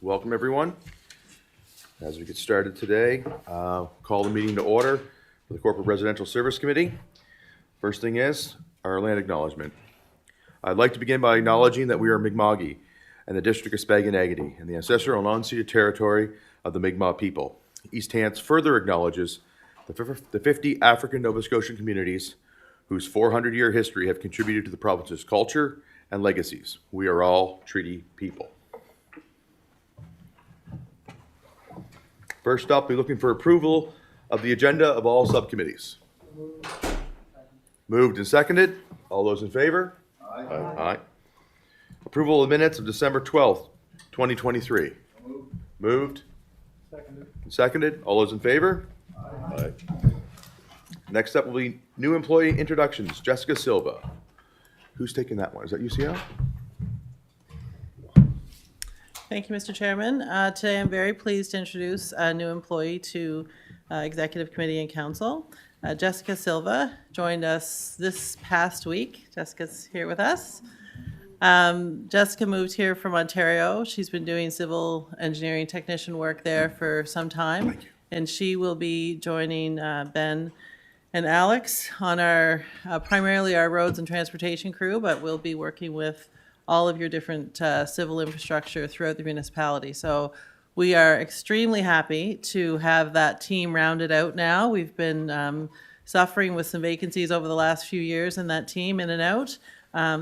Welcome, everyone. As we get started today, call the meeting to order for the Corporate Residential Service Committee. First thing is our land acknowledgement. I'd like to begin by acknowledging that we are Mi'kmaq and the District of Spaganagity and the ancestral and unceded territory of the Mi'kmaq people. East Hants further acknowledges the 50 African Nova Scotian communities whose 400-year history have contributed to the province's culture and legacies. We are all treaty people. First up, we're looking for approval of the agenda of all subcommittees. Moved and seconded. All those in favor? Aye. Aye. Approval of the minutes of December 12th, 2023. Moved. Seconded. Seconded. All those in favor? Aye. Aye. Next up will be new employee introductions. Jessica Silva. Who's taking that one? Is that UCL? Thank you, Mr. Chairman. Today I'm very pleased to introduce a new employee to Executive Committee and Council. Jessica Silva joined us this past week. Jessica's here with us. Jessica moved here from Ontario. She's been doing civil engineering technician work there for some time. And she will be joining Ben and Alex on our primarily our roads and transportation crew, but we'll be working with all of your different civil infrastructure throughout the municipality. So we are extremely happy to have that team rounded out now. We've been suffering with some vacancies over the last few years in that team, in and out.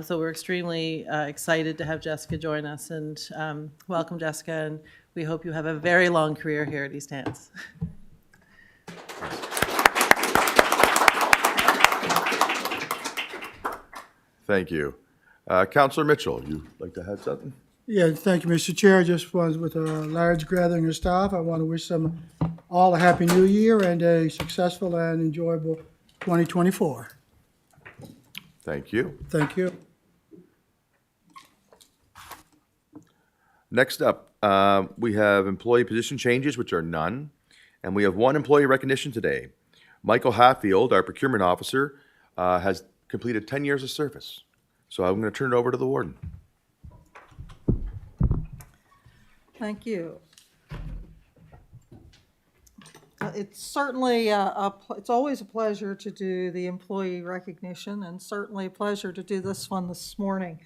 So we're extremely excited to have Jessica join us. And welcome, Jessica, and we hope you have a very long career here at East Hants. Thank you. Councillor Mitchell, you like to add something? Yeah, thank you, Mr. Chair. Just was with a large gathering of staff. I want to wish them all a happy new year and a successful and enjoyable 2024. Thank you. Thank you. Next up, we have employee position changes, which are none. And we have one employee recognition today. Michael Hatfield, our procurement officer, has completed 10 years of service. So I'm going to turn it over to the warden. Thank you. It's certainly, it's always a pleasure to do the employee recognition, and certainly a pleasure to do this one this morning.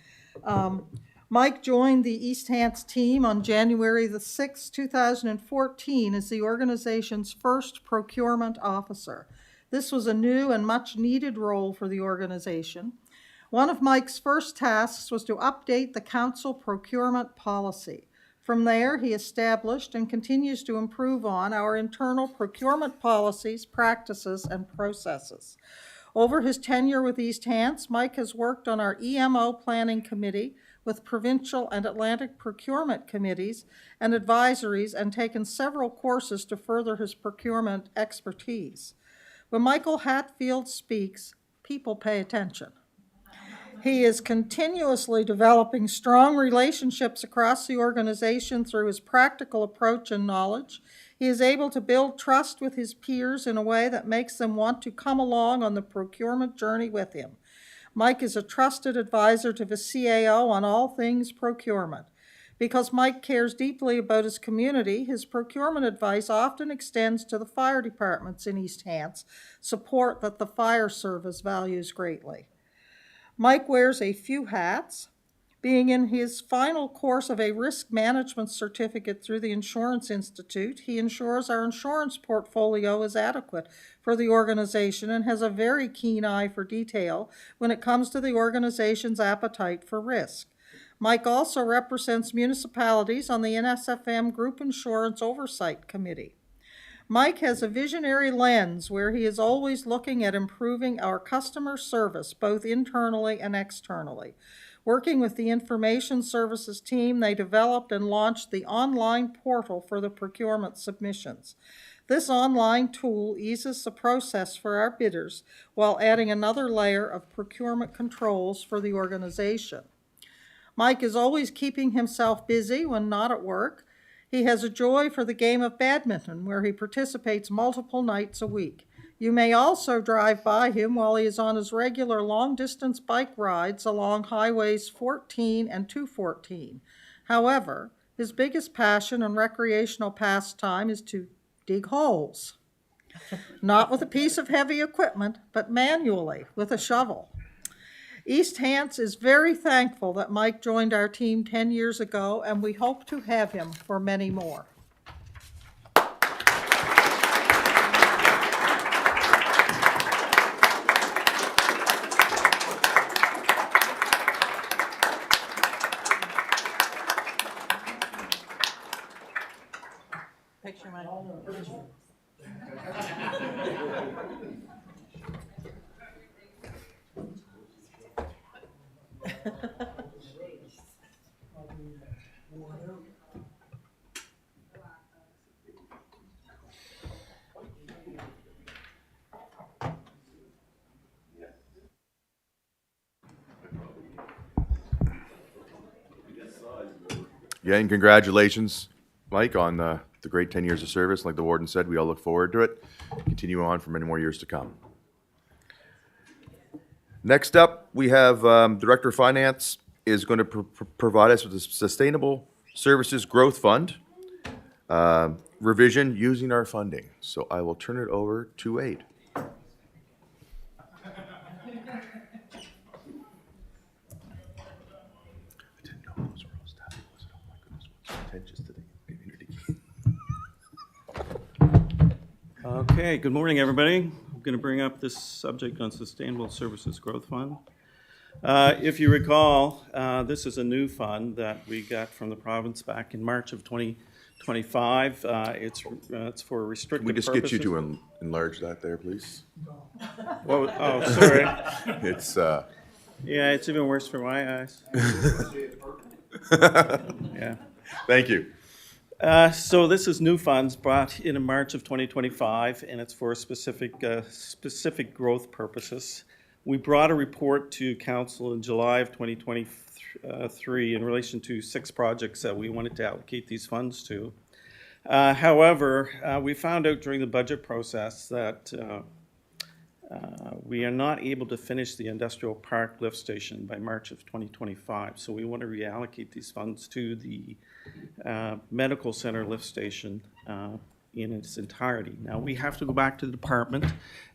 Mike joined the East Hants team on January the 6th, 2014 as the organization's first procurement officer. This was a new and much needed role for the organization. One of Mike's first tasks was to update the council procurement policy. From there, he established and continues to improve on our internal procurement policies, practices, and processes. Over his tenure with East Hants, Mike has worked on our EMO planning committee with provincial and Atlantic procurement committees and advisories, and taken several courses to further his procurement expertise. When Michael Hatfield speaks, people pay attention. He is continuously developing strong relationships across the organization through his practical approach and knowledge. He is able to build trust with his peers in a way that makes them want to come along on the procurement journey with him. Mike is a trusted advisor to the CAO on all things procurement. Because Mike cares deeply about his community, his procurement advice often extends to the fire departments in East Hants, support that the fire service values greatly. Mike wears a few hats. Being in his final course of a risk management certificate through the Insurance Institute, he ensures our insurance portfolio is adequate for the organization and has a very keen eye for detail when it comes to the organization's appetite for risk. Mike also represents municipalities on the NSFM Group Insurance Oversight Committee. Mike has a visionary lens where he is always looking at improving our customer service, both internally and externally. Working with the Information Services team, they developed and launched the online portal for the procurement submissions. This online tool eases the process for our bidders while adding another layer of procurement controls for the organization. Mike is always keeping himself busy when not at work. He has a joy for the game of badminton, where he participates multiple nights a week. You may also drive by him while he is on his regular long-distance bike rides along highways 14 and 214. However, His biggest passion and recreational pastime is to dig holes. Not with a piece of heavy equipment, but manually with a shovel. East Hants is very thankful that Mike joined our team 10 years ago, and we hope to have him for many more. Picture Mike. Yeah, and congratulations, Mike, on the great 10 years of service. Like the warden said, we all look forward to it. Continue on for many more years to come. Next up, we have Director of Finance is going to provide us with the Sustainable Services Growth Fund revision using our funding. So I will turn it over to Wade. I didn't know those were all staff. Oh my goodness, what's contentious today? Okay, good morning, everybody. I'm going to bring up this subject on Sustainable Services Growth Fund. If you recall, this is a new fund that we got from the province back in March of 2025. It's for restricted Can we just purposes. get you to enlarge that there, please? Oh, sorry. It's, Yeah, it's even worse for my eyes. Yeah. thank you. So this is new funds brought in March of 2025, and it's for specific growth purposes. We brought a report to council in July of 2023 in relation to 6 projects that we wanted to allocate these funds to. However, we found out during the budget process that we are not able to finish the industrial park lift station by March of 2025. So we want to reallocate these funds to the medical center lift station in its entirety. Now, we have to go back to the department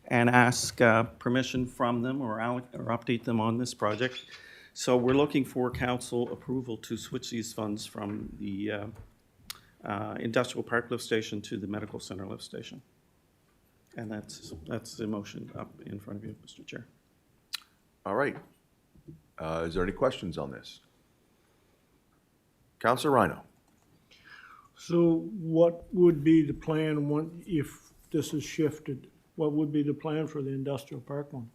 and ask permission from them or update them on this project. So we're looking for council approval to switch these funds from the industrial park lift station to the medical center lift station. And that's the motion up in front of you, Mr. Chair. All right. Is there any questions on this? Councilor Rhino. So what would be the plan if this is shifted? What would be the plan for the industrial park one?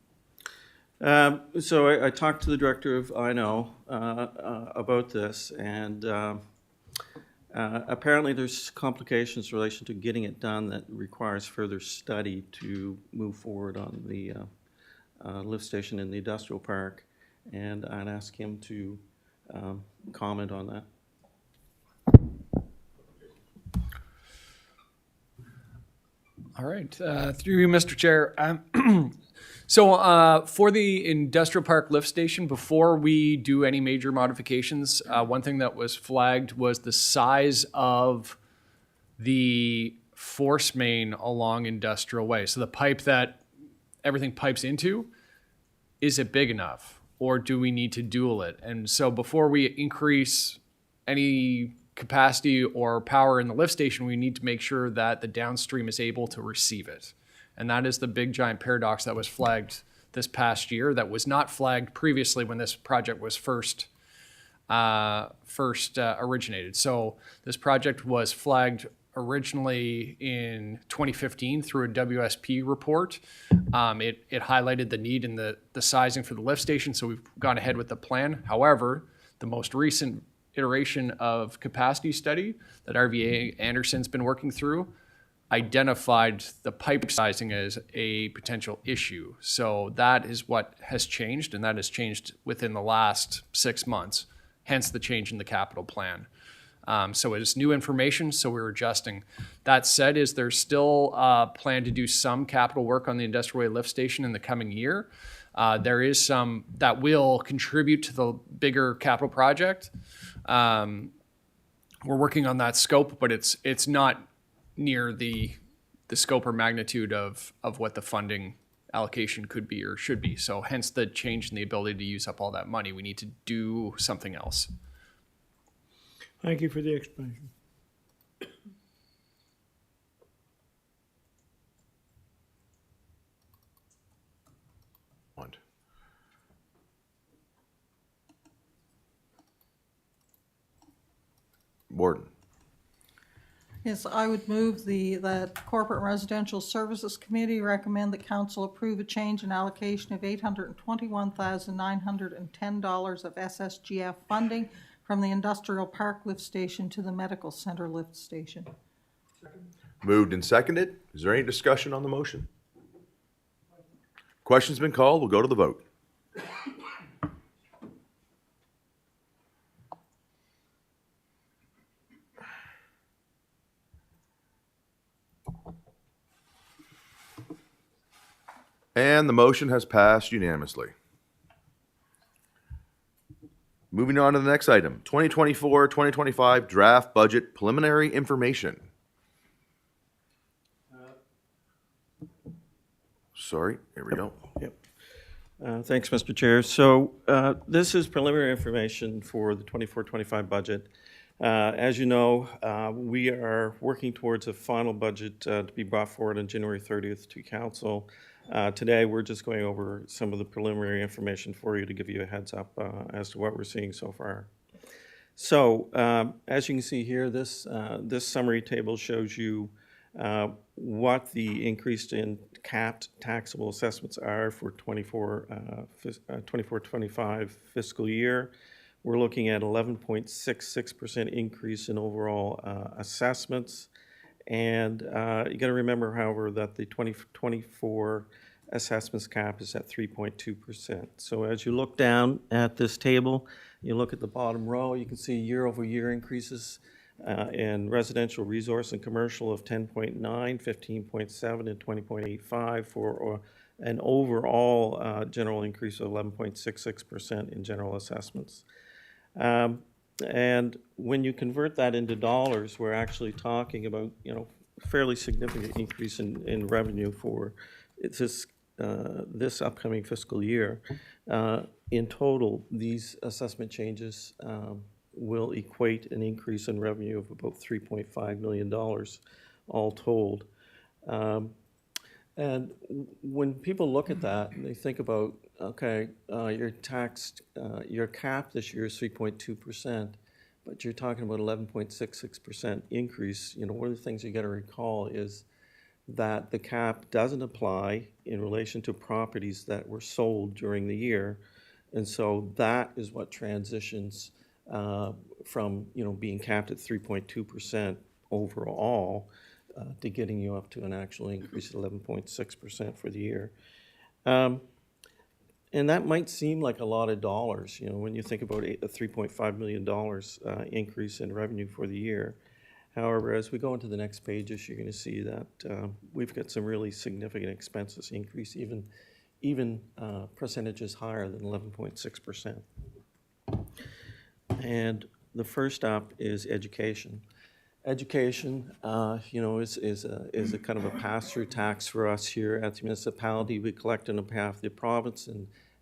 So I talked to the director of INO about this, and apparently there's complications in relation to getting it done that requires further study to move forward on the lift station in the industrial park, and I'd ask him to comment on that. All right, through you, Mr. Chair. So for the industrial park lift station, before we do any major modifications, one thing that was flagged was the size of the force main along Industrial Way. So the pipe that everything pipes into, is it big enough? Or do we need to dual it? And so before we increase any capacity or power in the lift station, we need to make sure that the downstream is able to receive it. And that is the big giant paradox that was flagged this past year that was not flagged previously when this project was first originated. So this project was flagged originally in 2015 through a WSP report. It highlighted the need and the sizing for the lift station, so we've gone ahead with the plan. However, the most recent iteration of capacity study that RVA Anderson's been working through identified the pipe sizing as a potential issue. So that is what has changed, and that has changed within the last 6 months, hence the change in the capital plan. So it is new information, so we're adjusting. That said, is there still a plan to do some capital work on the Industrial Way lift station in the coming year? There is some that will contribute to the bigger capital project. we're working on that scope, but it's not near the scope or magnitude of what the funding allocation could be or should be. So hence the change in the ability to use up all that money. We need to do something else. Thank you for the explanation. Warden. Yes, I would move that Corporate and Residential Services Committee recommend that council approve a change in allocation of $821,910 of SSGF funding from the Industrial Park Lift Station to the Medical Center Lift Station. Moved and seconded. Is there any discussion on the motion? Question's been called. We'll go to the vote. And the motion has passed unanimously. Moving on to the next item, 2024-2025 draft budget preliminary information. Sorry, here we go. Yep. Thanks, Mr. Chair. So this is preliminary information for the 24-25 budget. As you know, we are working towards a final budget to be brought forward on January 30th to council. Today, we're just going over some of the preliminary information for you to give you a heads up as to what we're seeing so far. So, as you can see here, this summary table shows you what the increase in capped taxable assessments are for 24-25 fiscal year. We're looking at 11.66% increase in overall assessments. And you got to remember, however, that the 2024 assessments cap is at 3.2%. So as you look down at this table, you look at the bottom row, you can see year-over-year increases in residential, resource, and commercial of 10.9, 15.7, and 20.85 for an overall general increase of 11.66% in general assessments. And when you convert that into dollars, we're actually talking about, fairly significant increase in revenue for this upcoming fiscal year. In total, these assessment changes will equate an increase in revenue of about $3.5 million, all told. And when people look at that, they think about, okay, your cap this year is 3.2%, but you're talking about 11.66% increase. One of the things you got to recall is that the cap doesn't apply in relation to properties that were sold during the year, and so that is what transitions from being capped at 3.2% overall to getting you up to an actual increase of 11.6% for the year. And that might seem like a lot of dollars, when you think about a $3.5 million increase in revenue for the year. However, as we go into the next pages, you're going to see that we've got some really significant expenses increase, even percentages higher than 11.6%. And the first up is education. Education, is a kind of a pass-through tax for us here at the municipality. We collect on behalf of the province,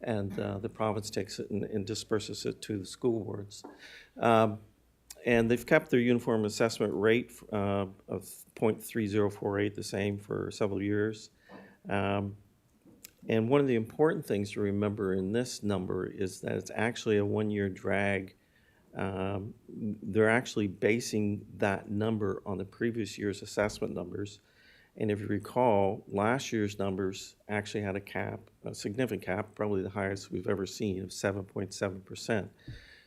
and the province takes it and disperses it to the school boards. And they've kept their uniform assessment rate of 0.3048 the same for several years. And one of the important things to remember in this number is that it's actually a one-year drag. They're actually basing that number on the previous year's assessment numbers. And if you recall, last year's numbers actually had a cap, a significant cap, probably the highest we've ever seen, of 7.7%.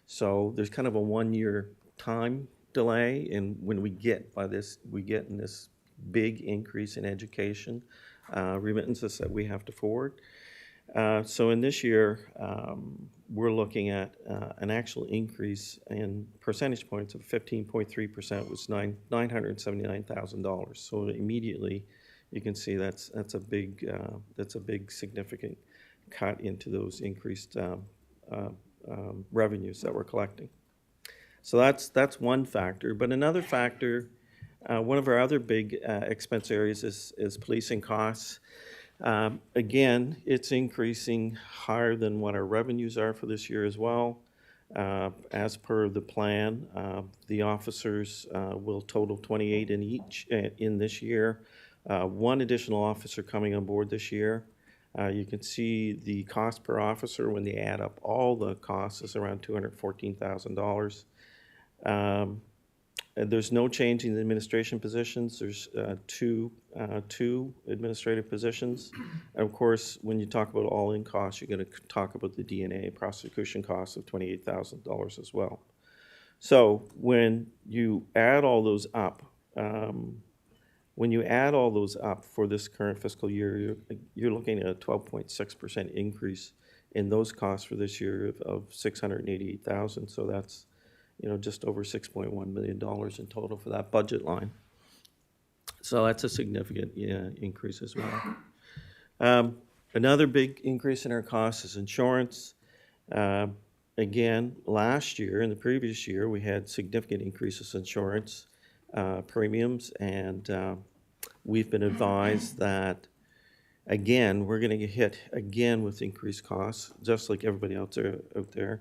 So there's kind of a one-year time delay, and when we get in this big increase in education remittances that we have to forward. So in this year, we're looking at an actual increase in percentage points of 15.3%, which is $979,000. So immediately, you can see that's a big significant cut into those increased revenues that we're collecting. So that's one factor. But another factor, one of our other big expense areas is policing costs. Again, it's increasing higher than what our revenues are for this year as well. As per the plan, the officers will total 28 in each in this year. One additional officer coming on board this year. You can see the cost per officer when they add up all the costs is around $214,000. And there's no change in the administration positions. There's two administrative positions. And of course, when you talk about all-in costs, you're going to talk about the DNA prosecution costs of $28,000 as well. So when you add all those up, for this current fiscal year, you're looking at a 12.6% increase in those costs for this year of $688,000. So that's just over $6.1 million in total for that budget line. So that's a significant increase as well. Another big increase in our costs is insurance. Again, last year and the previous year, we had significant increases in insurance premiums, and we've been advised that, again, we're going to get hit again with increased costs, just like everybody else out there.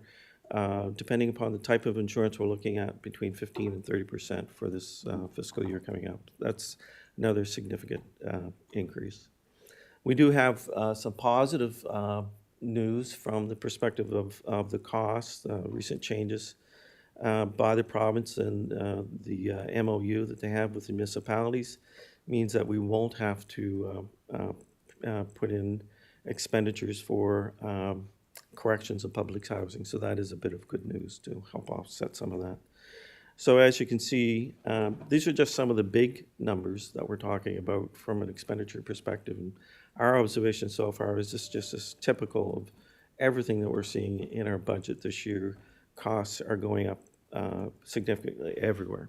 Depending upon the type of insurance, we're looking at between 15 and 30% for this fiscal year coming up. That's another significant increase. We do have some positive news from the perspective of the costs, recent changes by the province and the MOU that they have with the municipalities means that we won't have to put in expenditures for corrections of public housing. So that is a bit of good news to help offset some of that. So as you can see, these are just some of the big numbers that we're talking about from an expenditure perspective. And our observation so far is this just as typical of everything that we're seeing in our budget this year. Costs are going up significantly everywhere.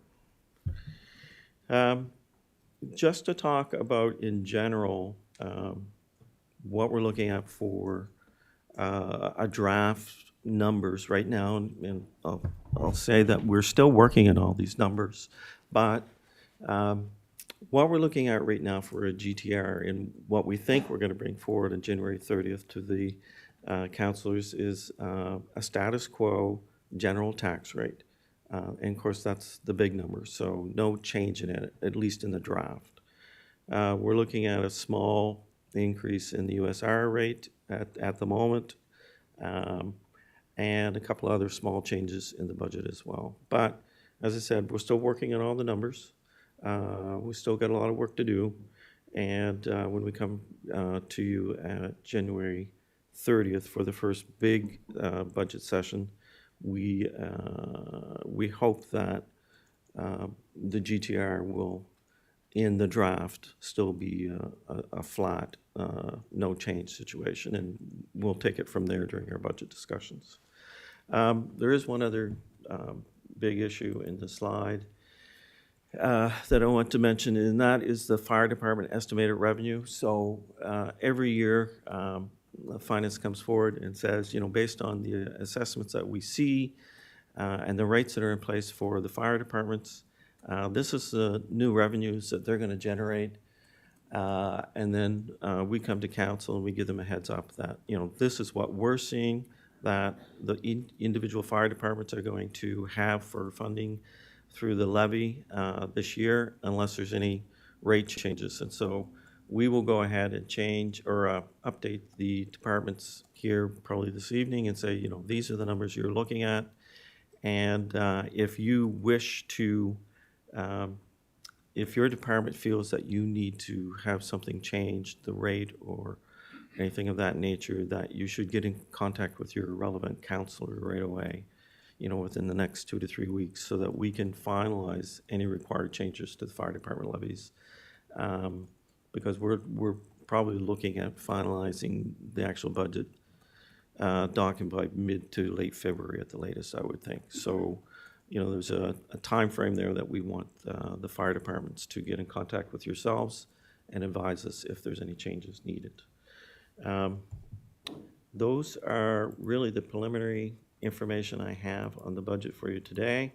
Just to talk about in general what we're looking at for a draft numbers right now, and I'll say that we're still working on all these numbers, but what we're looking at right now for a GTR and what we think we're going to bring forward on January 30th to the councilors is a status quo general tax rate. And of course, that's the big number, so no change in it, at least in the draft. We're looking at a small increase in the USR rate at the moment, and a couple other small changes in the budget as well. But as I said, we're still working on all the numbers. We still got a lot of work to do, and when we come to you at January 30th for the first big budget session, we hope that the GTR will, in the draft, still be a flat, no change situation, and we'll take it from there during our budget discussions. There is one other big issue in the slide that I want to mention, and that is the fire department estimated revenue. So every year, finance comes forward and says, based on the assessments that we see and the rates that are in place for the fire departments, this is the new revenues that they're going to generate. And then we come to council and we give them a heads up that, this is what we're seeing that the individual fire departments are going to have for funding through the levy this year, unless there's any rate changes. And so we will go ahead and change or update the departments here probably this evening and say, these are the numbers you're looking at. And if you wish to, if your department feels that you need to have something changed, the rate or anything of that nature, that you should get in contact with your relevant counselor right away, within the next 2 to 3 weeks, so that we can finalize any required changes to the fire department levies. Because we're probably looking at finalizing the actual budget document by mid to late February at the latest, I would think. So, there's a time frame there that we want the fire departments to get in contact with yourselves and advise us if there's any changes needed. Those are really the preliminary information I have on the budget for you today.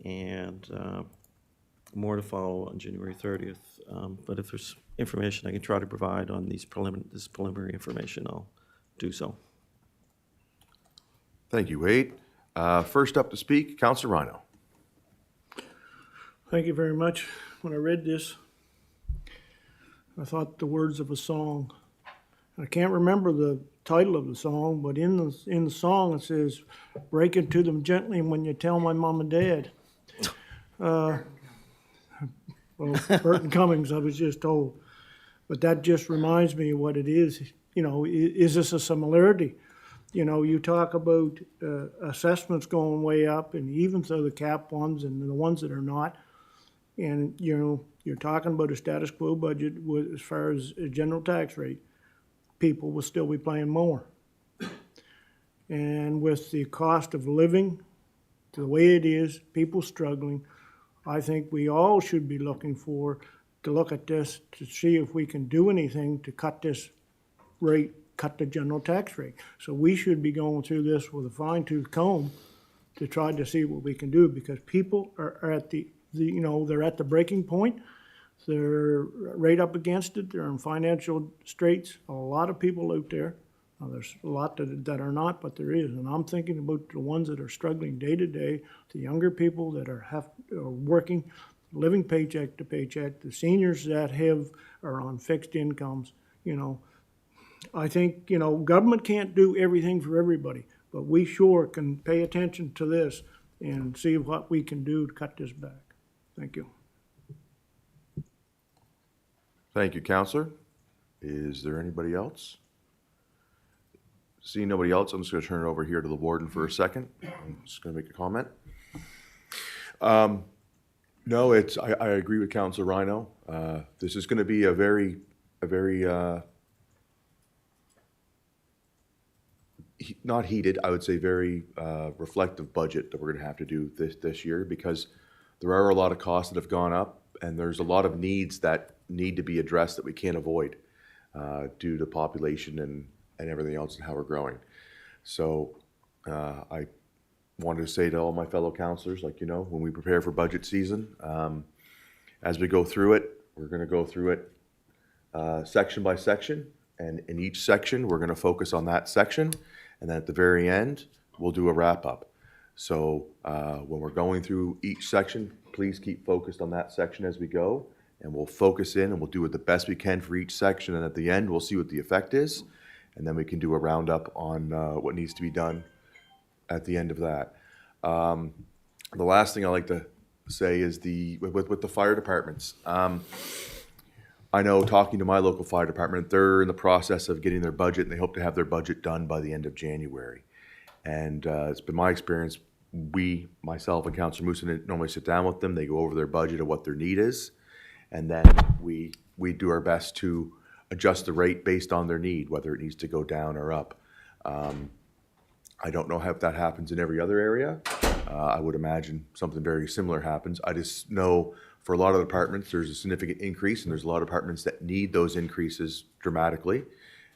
and more to follow on January 30th. But if there's information I can try to provide on this preliminary information, I'll do so. Thank you, Wade. First up to speak, Counselor Rhino. Thank you very much. When I read this, I thought the words of a song. I can't remember the title of the song, but in the song it says, "Break it to them gently when you tell my mom and dad." Well, Burton Cummings, I was just told. But that just reminds me of what it is. You know, is this a similarity? You know, you talk about assessments going way up, and even so the cap ones and the ones that are not. And, you know, you're talking about a status quo budget as far as a general tax rate. People will still be paying more. And with the cost of living, the way it is, people struggling, I think we all should be looking to look at this to see if we can do anything to cut this rate, cut the general tax rate. So we should be going through this with a fine-tooth comb to try to see what we can do, because people are at they're at the breaking point. They're right up against it. They're in financial straits. A lot of people out there. Now, there's a lot that are not, but there is. And I'm thinking about the ones that are struggling day to day, the younger people that are working, living paycheck to paycheck, the seniors that are on fixed incomes. You know, I think, you know, government can't do everything for everybody, but we sure can pay attention to this and see what we can do to cut this back. Thank you. Thank you, Counselor. Is there anybody else? Seeing nobody else, I'm just going to turn it over here to the warden for a second. I'm just going to make a comment. No, I agree with Counselor Rhino. This is going to be a very not heated, I would say very reflective budget that we're going to have to do this year, because there are a lot of costs that have gone up, and there's a lot of needs that need to be addressed that we can't avoid due to population and everything else and how we're growing. So I wanted to say to all my fellow councilors, like, you know, when we prepare for budget season, as we go through it, we're going to go through it section by section, and in each section, we're going to focus on that section, and then at the very end, we'll do a wrap-up. So when we're going through each section, please keep focused on that section as we go, and we'll focus in and we'll do it the best we can for each section, and at the end, we'll see what the effect is, and then we can do a roundup on what needs to be done at the end of that. The last thing I like to say is with the fire departments. I know, talking to my local fire department, they're in the process of getting their budget, and they hope to have their budget done by the end of January. And it's been my experience, myself and Councillor Moosen normally sit down with them, they go over their budget of what their need is, and then we do our best to adjust the rate based on their need, whether it needs to go down or up. I don't know if that happens in every other area. I would imagine something very similar happens. I just know for a lot of departments, there's a significant increase, and there's a lot of departments that need those increases dramatically.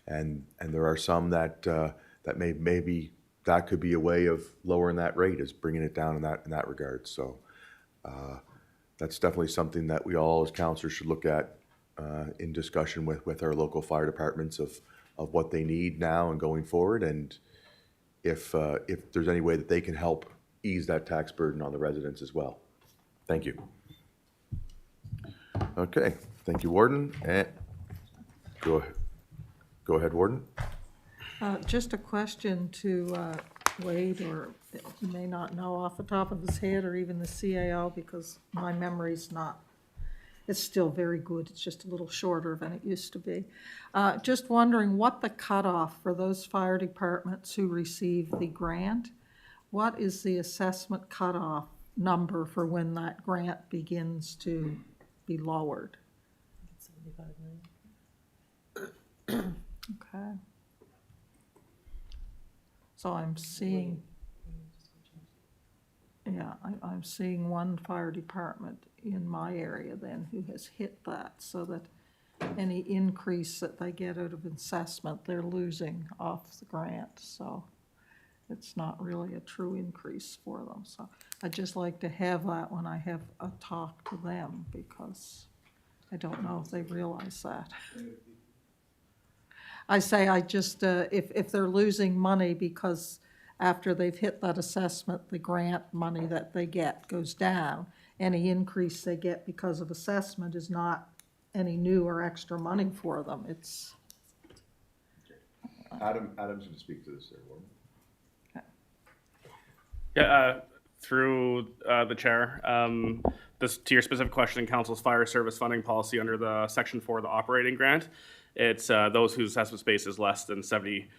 And there are some that maybe that could be a way of lowering that rate, is bringing it down in that regard. So that's definitely something that we all as councillors should look at in discussion with our local fire departments of what they need now and going forward, and if there's any way that they can help ease that tax burden on the residents as well. Thank you. Okay, thank you, Warden. And go ahead, Warden. Just a question to Wade, or he may not know off the top of his head, or even the CAO, because my memory's not, it's still very good. It's just a little shorter than it used to be. Just wondering what the cutoff for those fire departments who receive the grant, what is the assessment cutoff number for when that grant begins to be lowered? Okay. So I'm seeing, I'm seeing one fire department in my area then who has hit that, so that any increase that they get out of assessment, they're losing off the grant. So It's not really a true increase for them. So I'd just like to have that when I have a talk to them, because I don't know if they realize that. I say I just, if they're losing money because after they've hit that assessment, the grant money that they get goes down. Any increase they get because of assessment is not any new or extra money for them. It's, Adam's going to speak to this there, Warren. Yeah, through the chair, this, to your specific question, council's fire service funding policy under the section 4 of the operating grant, it's those whose assessment space is less than $75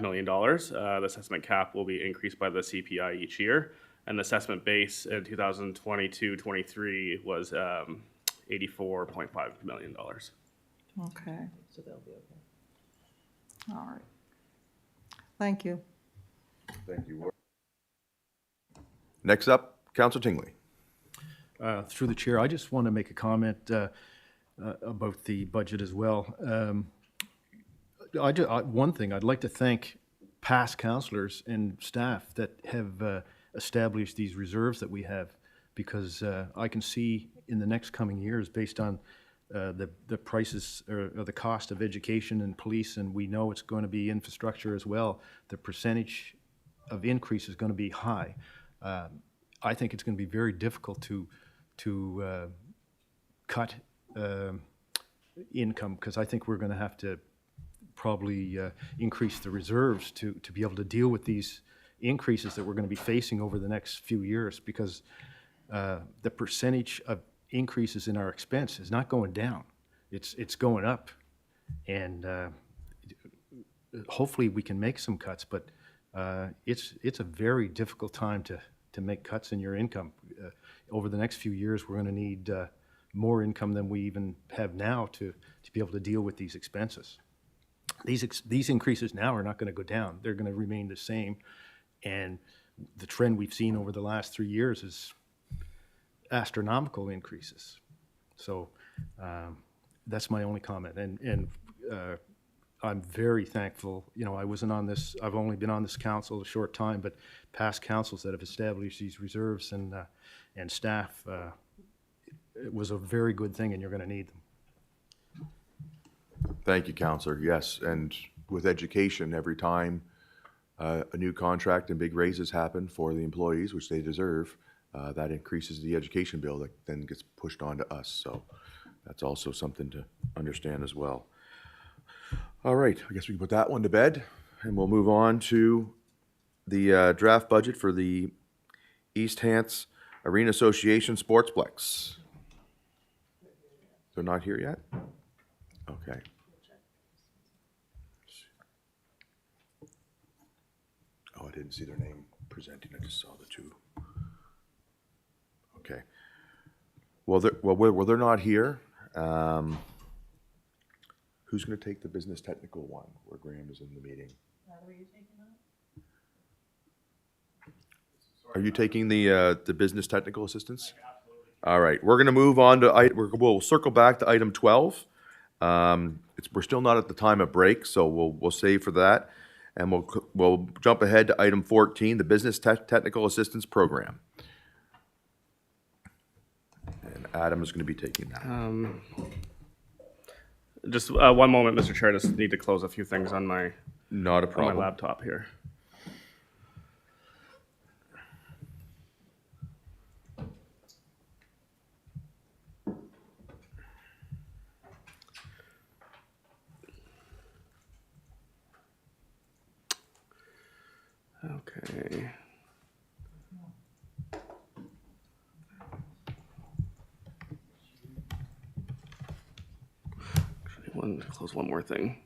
million. The assessment cap will be increased by the CPI each year, and the assessment base in 2022-23 was $84.5 million. okay. So they'll be okay. All right. Thank you. Thank you, Warren. Next up, Councilor Tingley. Through the chair, I just want to make a comment about the budget as well. One thing, I'd like to thank past councillors and staff that have established these reserves that we have, because I can see in the next coming years, based on the prices or the cost of education and police, and we know it's going to be infrastructure as well, the percentage of increase is going to be high. I think it's going to be very difficult to cut income, because I think we're going to have to probably increase the reserves to be able to deal with these increases that we're going to be facing over the next few years, because the percentage of increases in our expense is not going down. It's going up. And hopefully we can make some cuts, but it's a very difficult time to make cuts in your income. Over the next few years, we're going to need more income than we even have now to be able to deal with these expenses. These increases now are not going to go down. They're going to remain the same. And the trend we've seen over the last 3 years is astronomical increases. So that's my only comment. And I'm very thankful. You know, I wasn't on this, I've only been on this council a short time, but past councils that have established these reserves and staff, it was a very good thing, and you're going to need them. Thank you, Counselor. Yes, and with education, every time a new contract and big raises happen for the employees, which they deserve, that increases the education bill that then gets pushed on to us. So that's also something to understand as well. All right, I guess we can put that one to bed, and we'll move on to the draft budget for the East Hants Arena Association Sportsplex. They're not here yet? Okay. Oh, I didn't see their name presenting, I just saw the two. Okay. Well, they're not here. Who's going to take the business technical one where Graham is in the meeting? Are you taking the business technical assistance? All right, we're going to move on to, we'll circle back to item 12. We're still not at the time of break, so we'll save for that. And we'll jump ahead to item 14, the Business Technical Assistance Program. And Adam is going to be taking that. Just one moment, Mr. Chair. I just need to close a few things on my Not a on my problem. laptop here. Okay. Actually, close one more thing.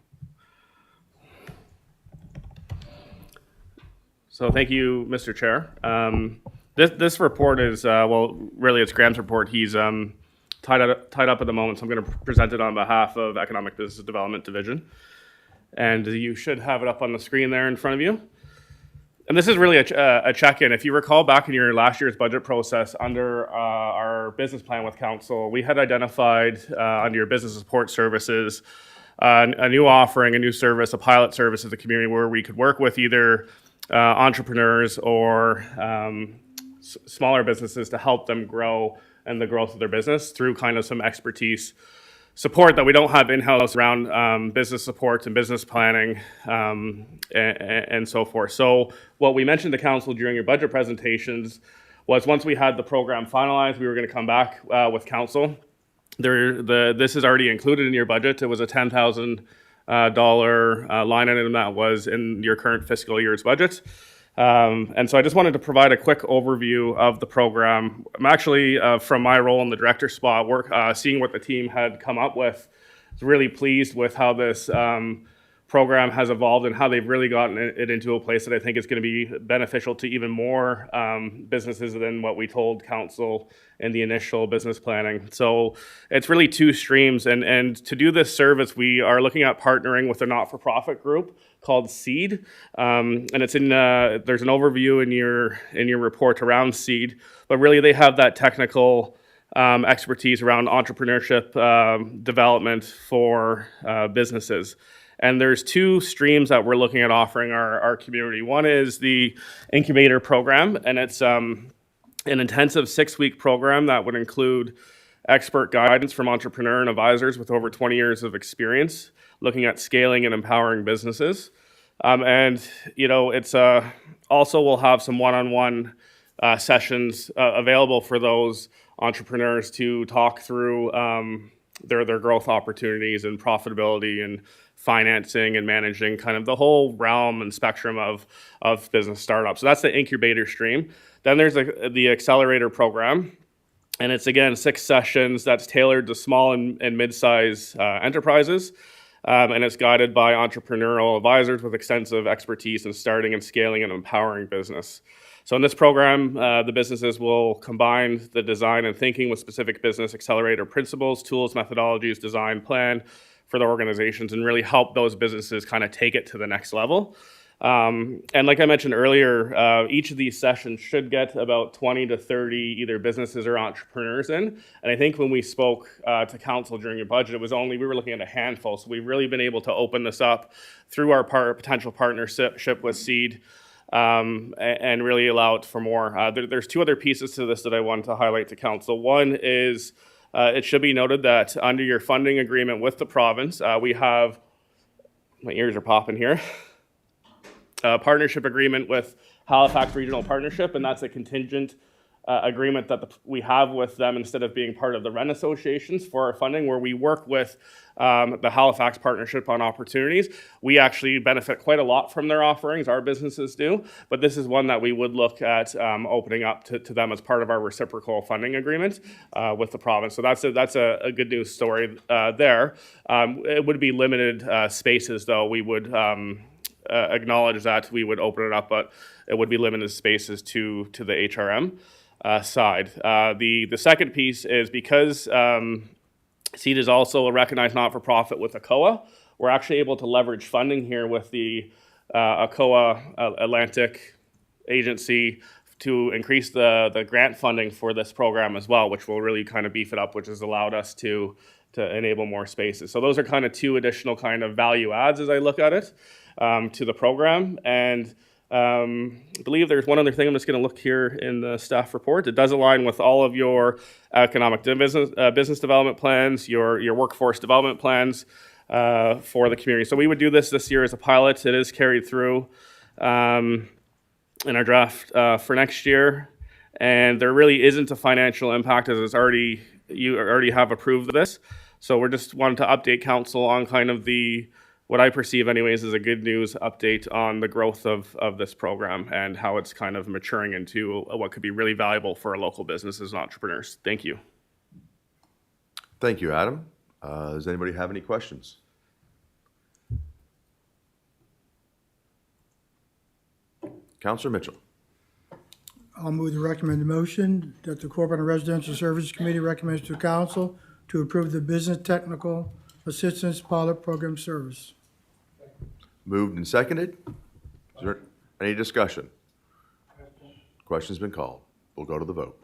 So thank you, Mr. Chair. This report is, well, really it's Graham's report. He's tied up at the moment, so I'm going to present it on behalf of Economic Business Development Division. And you should have it up on the screen there in front of you. And this is really a check-in. If you recall back in your last year's budget process under our business plan with council, we had identified under your business support services a new offering, a new service, a pilot service of the community where we could work with either entrepreneurs or smaller businesses to help them grow and the growth of their business through kind of some expertise support that we don't have in-house around business support and business planning and so forth. So what we mentioned to council during your budget presentations was once we had the program finalized, we were going to come back with council. This is already included in your budget. It was a $10,000 line item that was in your current fiscal year's budget. And so I just wanted to provide a quick overview of the program. I'm actually, from my role in the director spot, seeing what the team had come up with, was really pleased with how this program has evolved and how they've really gotten it into a place that I think is going to be beneficial to even more businesses than what we told council in the initial business planning. So it's really two streams. And to do this service, we are looking at partnering with a not-for-profit group called SEED, and it's in. There's an overview in your report around SEED, but really they have that technical expertise around entrepreneurship development for businesses. And there's two streams that we're looking at offering our community. One is the incubator program, and it's an intensive 6-week program that would include expert guidance from entrepreneur and advisors with over 20 years of experience, looking at scaling and empowering businesses. And, you know, it's also we'll have some one-on-one sessions available for those entrepreneurs to talk through their growth opportunities and profitability and financing and managing kind of the whole realm and spectrum of business startups. So that's the incubator stream. Then there's the accelerator program. And it's, again, 6 sessions that's tailored to small and mid-size enterprises. And it's guided by entrepreneurial advisors with extensive expertise in starting and scaling and empowering business. So in this program, the businesses will combine the design and thinking with specific business accelerator principles, tools, methodologies, design, plan for the organizations, and really help those businesses kind of take it to the next level. And like I mentioned earlier, each of these sessions should get about 20 to 30 either businesses or entrepreneurs in. And I think when we spoke to council during your budget, we were looking at a handful. So we've really been able to open this up through our potential partnership with SEED and really allow it for more. There's 2 other pieces to this that I wanted to highlight to council. One is it should be noted that under your funding agreement with the province, we have, my ears are popping here, partnership agreement with Halifax Regional Partnership, and that's a contingent agreement that we have with them instead of being part of the REN associations for our funding, where we work with the Halifax Partnership on opportunities. We actually benefit quite a lot from their offerings, our businesses do, but this is one that we would look at opening up to them as part of our reciprocal funding agreement with the province. So that's a good news story there. It would be limited spaces, though. We would acknowledge that we would open it up, but it would be limited spaces to the HRM side. The second piece is because SEED is also a recognized not-for-profit with ACOA, we're actually able to leverage funding here with the ACOA Atlantic Agency to increase the grant funding for this program as well, which will really kind of beef it up, which has allowed us to enable more spaces. So those are kind of 2 additional kind of value adds as I look at it to the program. And I believe there's one other thing. I'm just going to look here in the staff report. It does align with all of your economic business development plans, your workforce development plans for the community. So we would do this year as a pilot. It is carried through in our draft for next year. And there really isn't a financial impact as you already have approved this. So we're just wanting to update council on kind of what I perceive anyways is a good news update on the growth of this program and how it's kind of maturing into what could be really valuable for our local businesses and entrepreneurs. Thank you. Thank you, Adam. Does anybody have any questions? Councillor Mitchell. I'll move the recommended motion that the Corporate and Residential Services Committee recommends to council to approve the Business Technical Assistance Pilot Program Service. Moved and seconded. Is there any discussion? Question's been called. We'll go to the vote.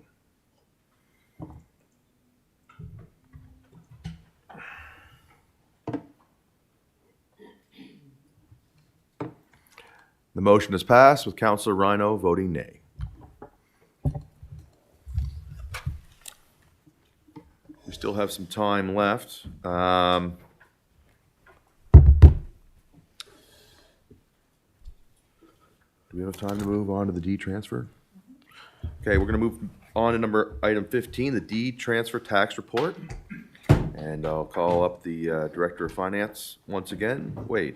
The motion is passed with Counselor Rhino voting nay. We still have some time left. Do we have time to move on to the D transfer? Okay, we're going to move on to item 15, the D transfer tax report. And I'll call up the Director of Finance once again. Wade.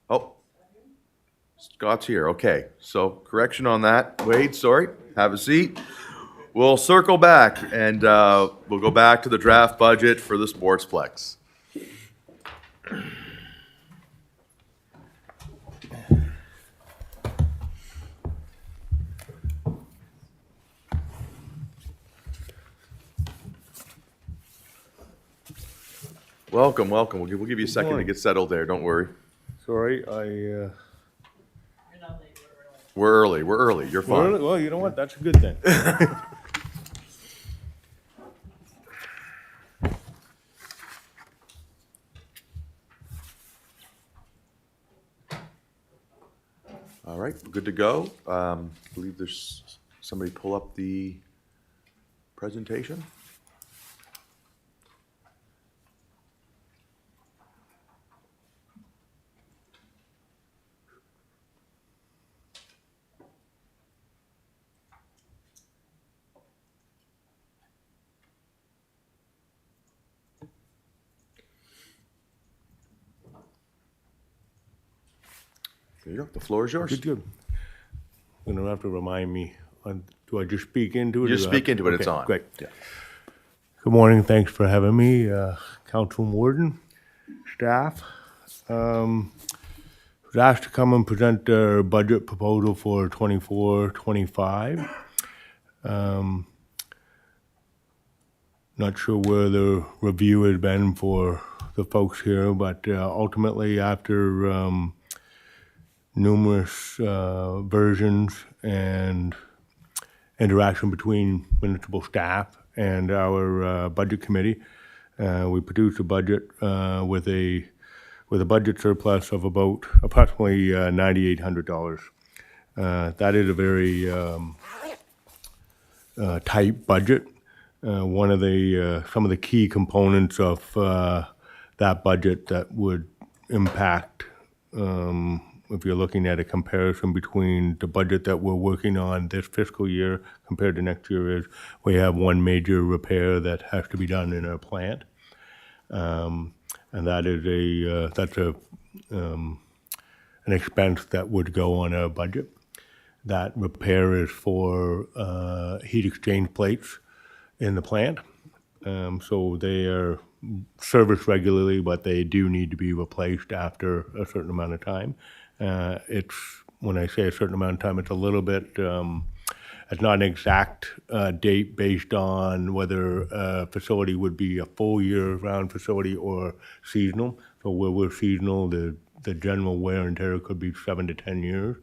Oh, Scott's here. Okay, so correction on that. Wade, sorry. Have a seat. We'll circle back and we'll go back to the draft budget for the Sportsplex. Welcome, welcome. We'll give you a second to get settled there. Don't worry. Sorry, We're early. You're fine. well, you know what? That's a good thing. All right, we're good to go. I believe there's somebody pull up the presentation. There you go. The floor is yours. Good. You're gonna have to remind me, do I just speak into it? You just or do I- speak into it, it's Okay, on. Great. Yeah. Good morning, thanks for having me, Council Warden, staff. Was asked to come and present their budget proposal for 24-25. Not sure where the review has been for the folks here, but ultimately, after numerous versions and interaction between municipal staff and our budget committee, we produced a budget with a budget surplus of about approximately $9,800. That is a very tight budget. One of the some of the key components of that budget that would impact, if you're looking at a comparison between the budget that we're working on this fiscal year compared to next year, is we have one major repair that has to be done in our plant. And that is an expense that would go on our budget. That repair is for heat exchange plates in the plant. So they are serviced regularly, but they do need to be replaced after a certain amount of time. When I say a certain amount of time, it's a little bit, it's not an exact date based on whether a facility would be a full year-round facility or seasonal. So where we're seasonal, the general wear and tear could be 7 to 10 years.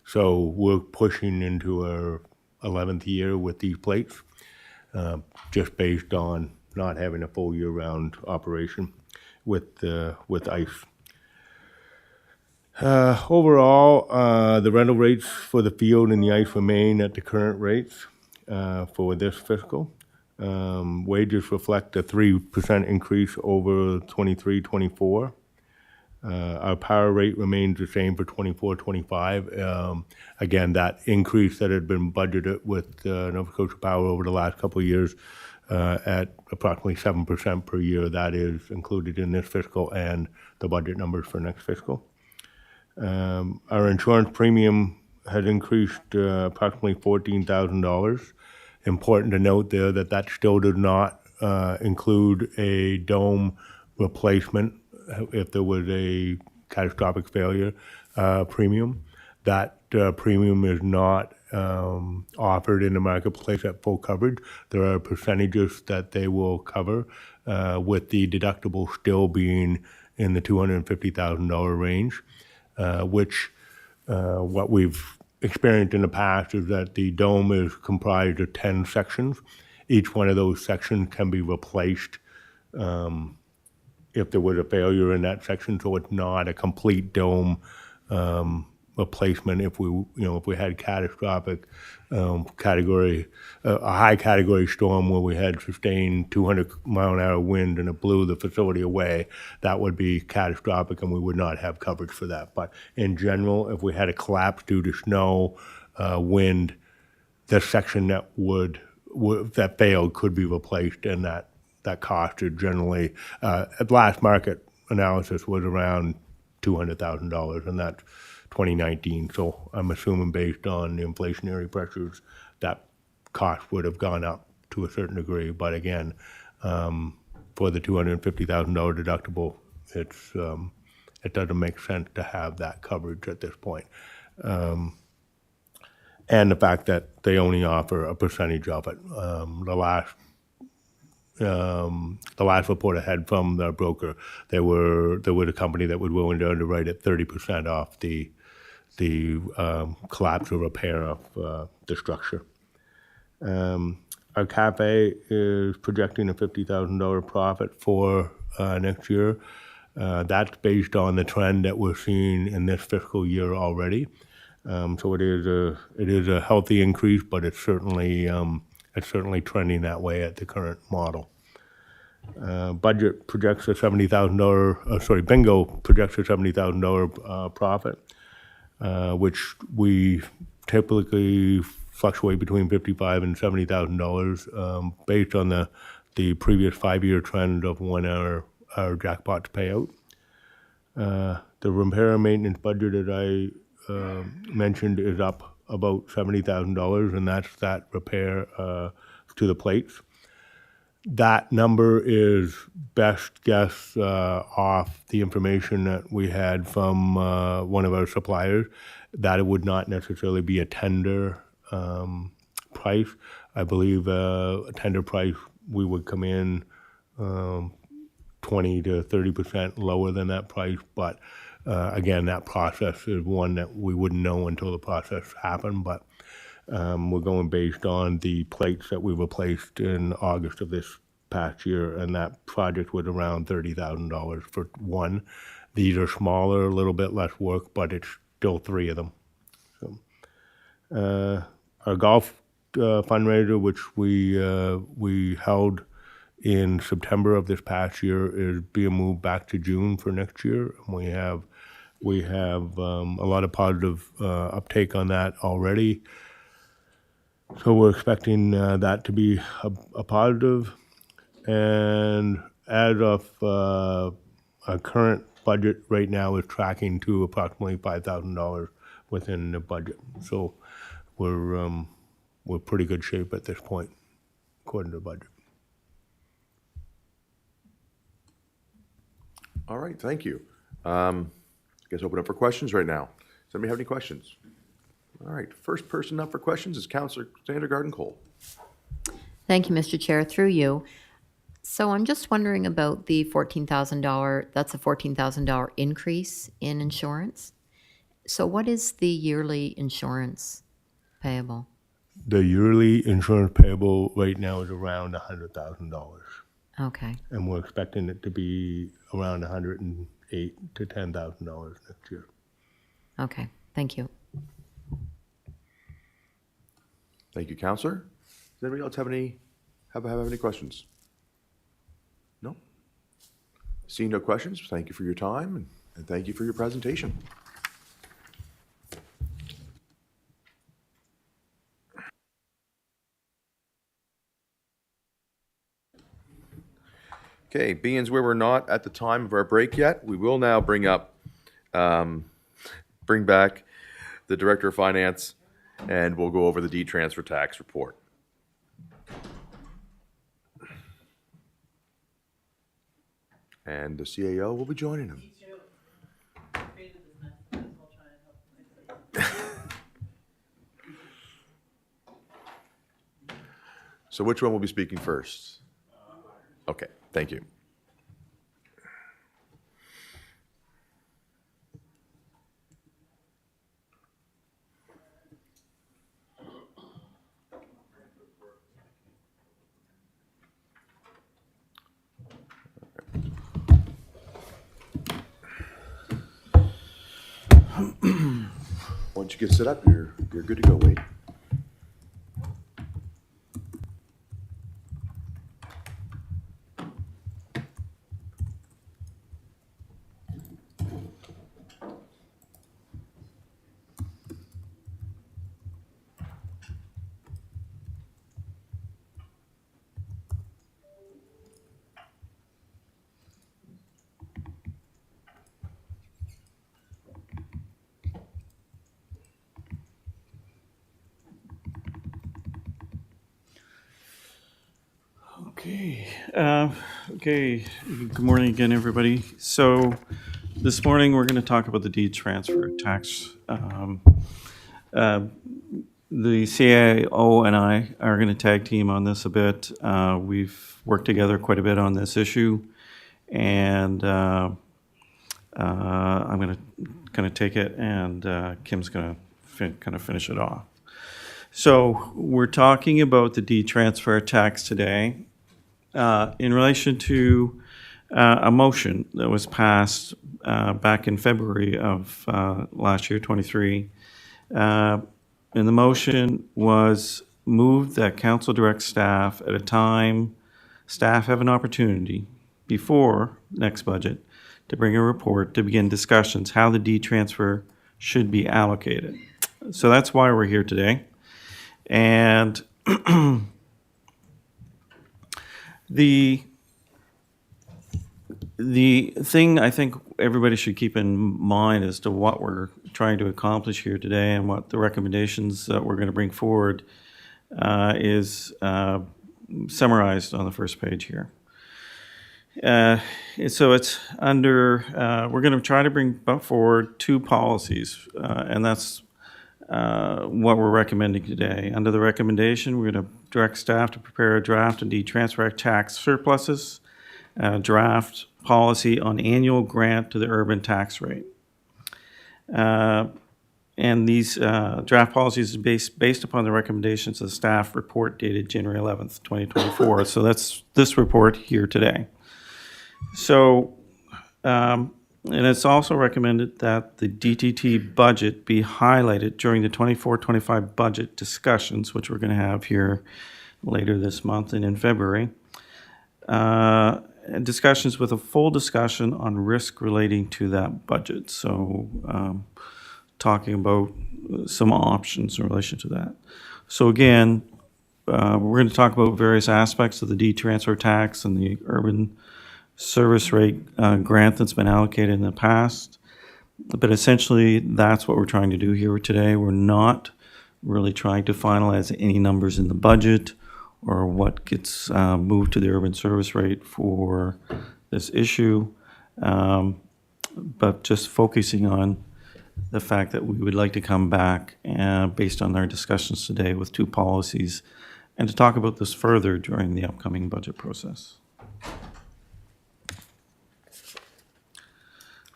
So we're pushing into our 11th year with these plates, just based on not having a full year-round operation with ice. Overall, the rental rates for the field and the ice remain at the current rates for this fiscal. Wages reflect a 3% increase over 23-24. Our power rate remains the same for 24-25. Again, that increase that had been budgeted with Nova Scotia Power over the last couple of years at approximately 7% per year, that is included in this fiscal and the budget numbers for next fiscal. Our insurance premium has increased approximately $14,000. Important to note there that still does not include a dome replacement if there was a catastrophic failure premium. That premium is not offered in the marketplace at full coverage. There are percentages that they will cover, with the deductible still being in the $250,000 range. Which what we've experienced in the past is that the dome is comprised of 10 sections. Each one of those sections can be replaced if there was a failure in that section, so it's not a complete dome replacement. If we had catastrophic category, a high category storm where we had sustained 200-mile-an-hour wind and it blew the facility away, that would be catastrophic and we would not have coverage for that. But in general, if we had a collapse due to snow, wind, the section that that failed could be replaced, and that cost is generally, at last market analysis, was around $200,000, and that's 2019. So I'm assuming based on the inflationary pressures, that cost would have gone up to a certain degree. But again, for the $250,000 deductible, it doesn't make sense to have that coverage at this point. And the fact that they only offer a percentage of it. The last report I had from the broker, there was a company that was willing to underwrite at 30% off the collapse or repair of the structure. Our cafe is projecting a $50,000 profit for next year. That's based on the trend that we're seeing in this fiscal year already. So it is a healthy increase, but it's certainly trending that way at the current model. Budget projects a $70,000. Bingo projects a $70,000 profit, which we typically fluctuate between $55,000 and $70,000 based on the previous 5-year trend of when our jackpots pay out. The repair and maintenance budget that I mentioned is up about $70,000, and that's that repair to the plates. That number is best guess off the information that we had from one of our suppliers, that it would not necessarily be a tender price. I believe a tender price, we would come in 20 to 30% lower than that price, but again, that process is one that we wouldn't know until the process happened, but we're going based on the plates that we replaced in August of this past year, and that project was around $30,000 for one. These are smaller, a little bit less work, but it's still 3 of them. So, our golf fundraiser, which we held in September of this past year, is being moved back to June for next year. We have a lot of positive uptake on that already. So we're expecting that to be a positive. And as of our current budget right now is tracking to approximately $5,000 within the budget. So we're pretty good shape at this point, according to the budget. All right, thank you. I guess open up for questions right now. Does anybody have any questions? All right, first person up for questions is Councillor Sandra Garden-Cole. Thank you, Mr. Chair. Through you. So I'm just wondering about the $14,000, that's a $14,000 increase in insurance. So what is the yearly insurance payable? The yearly insurance payable right now is around $100,000. Okay. And we're expecting it to be around $108,000 to $10,000 next year. Okay, thank you. Thank you, Councillor. Does anybody else have any questions? No? Seeing no questions, thank you for your time and thank you for your presentation. Okay, being as where we're not at the time of our break yet, we will now bring back the Director of Finance, and we'll go over the D-Transfer tax report. And the CAO will be joining him. So which one will be speaking first? Okay, thank you. Once you get set up, you're good to go, Wade. Okay, okay, good morning again, everybody. So this morning, we're going to talk about the deed transfer tax. The CIO and I are going to tag team on this a bit. We've worked together quite a bit on this issue, and I'm going to kind of take it, and Kim's going to kind of finish it off. So we're talking about the deed transfer tax today. In relation to a motion that was passed back in February of last year, 23. And the motion was moved that council direct staff at a time staff have an opportunity before next budget to bring a report to begin discussions how the deed transfer should be allocated. So that's why we're here today. And The thing I think everybody should keep in mind as to what we're trying to accomplish here today and what the recommendations that we're going to bring forward is summarized on the first page here. So it's under, we're going to try to bring forward two policies, and that's what we're recommending today. Under the recommendation, we're going to direct staff to prepare a draft of deed transfer tax surpluses, draft policy on annual grant to the urban tax rate. And these draft policies are based upon the recommendations of the staff report dated January 11th, 2024. So that's this report here today. So, and it's also recommended that the DTT budget be highlighted during the 24-25 budget discussions, which we're going to have here later this month and in February. And discussions with a full discussion on risk relating to that budget. So talking about some options in relation to that. So again, we're going to talk about various aspects of the deed transfer tax and the urban service rate grant that's been allocated in the past. But essentially, that's what we're trying to do here today. We're not really trying to finalize any numbers in the budget or what gets moved to the urban service rate for this issue, but just focusing on the fact that we would like to come back based on our discussions today with two policies and to talk about this further during the upcoming budget process.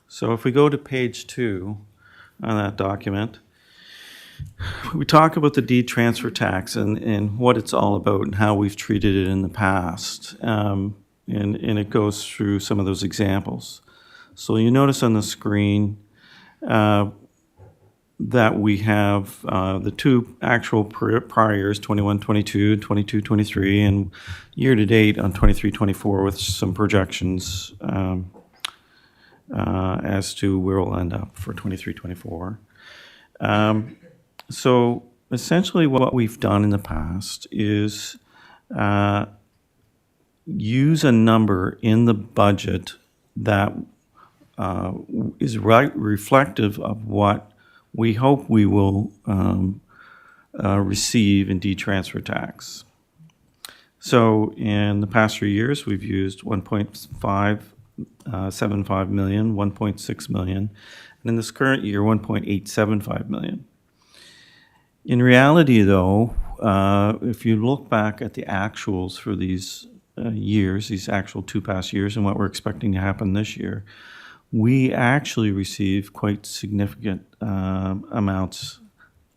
So if we go to page 2 on that document, we talk about the deed transfer tax and what it's all about and how we've treated it in the past. And it goes through some of those examples. So you notice on the screen that we have the two actual prior years, 21-22, 22-23, and year-to-date on 23-24 with some projections as to where we'll end up for 23-24. So essentially what we've done in the past is use a number in the budget that is reflective of what we hope we will receive in deed transfer tax. So in the past 3 years, we've used 1.575 million, 1.6 million, and in this current year, 1.875 million. In reality, though, if you look back at the actuals for these years, these actual two past years, and what we're expecting to happen this year, we actually received quite significant amounts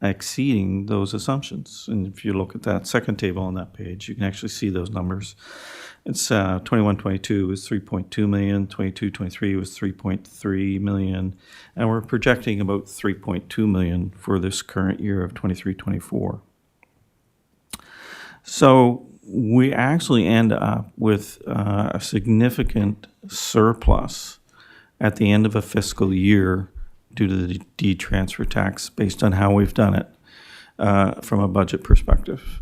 exceeding those assumptions. And if you look at that second table on that page, you can actually see those numbers. It's 21-22 was 3.2 million, 22-23 was 3.3 million, and we're projecting about 3.2 million for this current year of 23-24. So we actually end up with a significant surplus at the end of a fiscal year due to the D-transfer tax based on how we've done it from a budget perspective.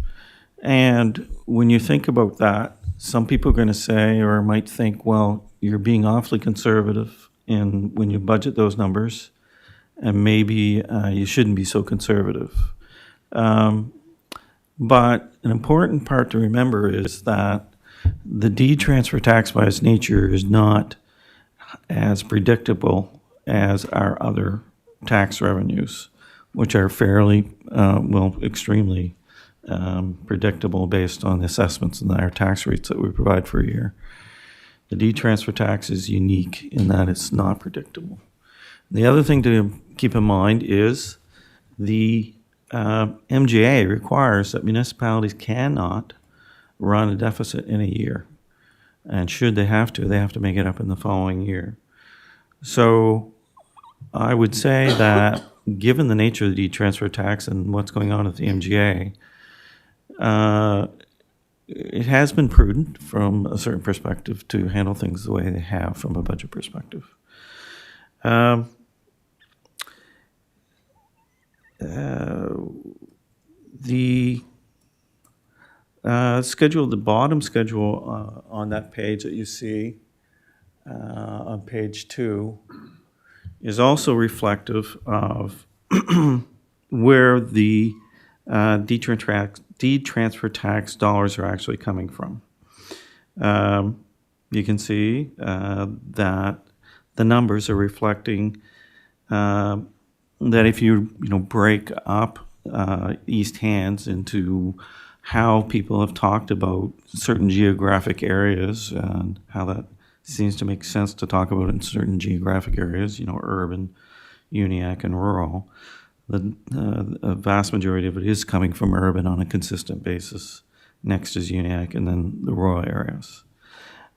And when you think about that, some people are going to say or might think, well, you're being awfully conservative when you budget those numbers, and maybe you shouldn't be so conservative. But an important part to remember is that the D-transfer tax by its nature is not as predictable as our other tax revenues, which are fairly, extremely predictable based on the assessments and our tax rates that we provide for a year. The D-transfer tax is unique in that it's not predictable. The other thing to keep in mind is the MGA requires that municipalities cannot run a deficit in a year. And should they have to make it up in the following year. So I would say that given the nature of the D-transfer tax and what's going on at the MGA, it has been prudent from a certain perspective to handle things the way they have from a budget perspective. The schedule, the bottom schedule on that page that you see on page 2 is also reflective of where the D-transfer tax dollars are actually coming from. You can see that the numbers are reflecting that if you break up East Hants into how people have talked about certain geographic areas and how that seems to make sense to talk about in certain geographic areas, urban, Uniac, and rural. The vast majority of it is coming from urban on a consistent basis. Next is Uniac, and then the rural areas.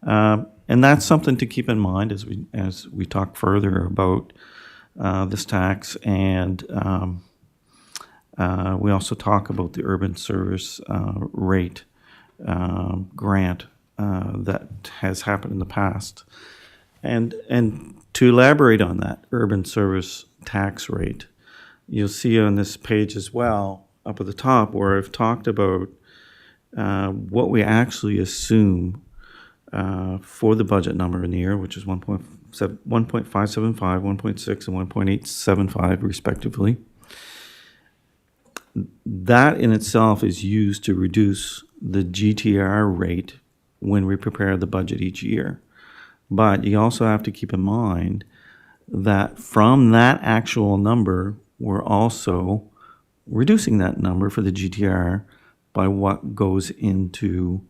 And that's something to keep in mind as we talk further about this tax, and we also talk about the urban service rate grant that has happened in the past. And to elaborate on that urban service tax rate, you'll see on this page as well, up at the top, where I've talked about what we actually assume for the budget number in the year, which is 1.575, 1.6, and 1.875 respectively. That in itself is used to reduce the GTR rate when we prepare the budget each year. But you also have to keep in mind that from that actual number, we're also reducing that number for the GTR by what goes into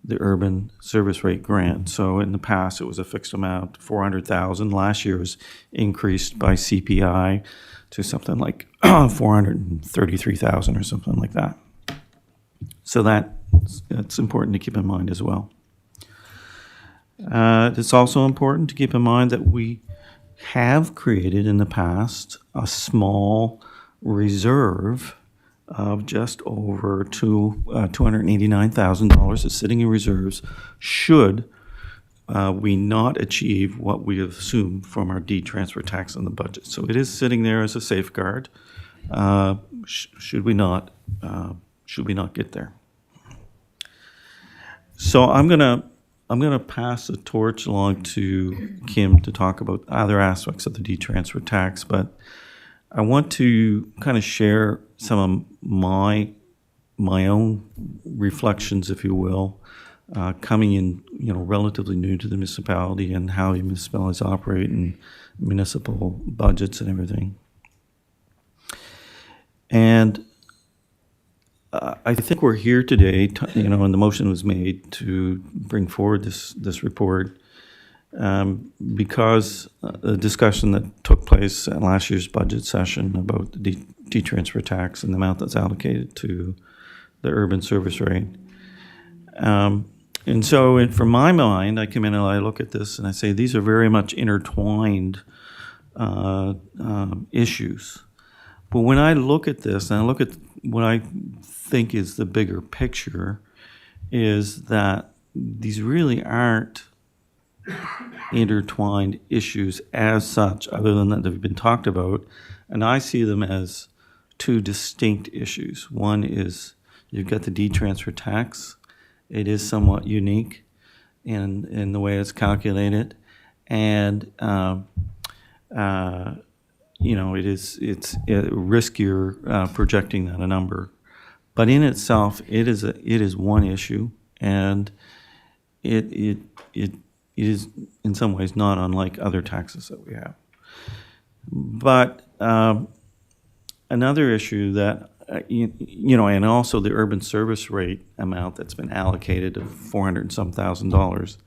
the urban service rate grant. So in the past, it was a fixed amount, $400,000. Last year was increased by CPI to something like $433,000 or something like that. So that's important to keep in mind as well. It's also important to keep in mind that we have created in the past a small reserve of just over $289,000 that's sitting in reserves should we not achieve what we have assumed from our D-transfer tax in the budget. So it is sitting there as a safeguard should we not get there. So I'm gonna pass the torch along to Kim to talk about other aspects of the D-transfer tax, but I want to kind of share some of my own reflections, if you will, coming in, relatively new to the municipality and how the municipalities operate and municipal budgets and everything. And I think we're here today, and the motion was made to bring forward this report because the discussion that took place at last year's budget session about the transfer tax and the amount that's allocated to the urban service rate. And so from my mind, I come in and I look at this and I say, these are very much intertwined issues. But when I look at this and I look at what I think is the bigger picture, is that these really aren't intertwined issues as such, other than that they've been talked about. And I see them as two distinct issues. One is you've got the D-transfer tax. It is somewhat unique in the way it's calculated. And, it's riskier projecting that a number. But in itself, it is one issue, and it is in some ways not unlike other taxes that we have. But another issue that and also the urban service rate amount that's been allocated of $400 and some $1,000.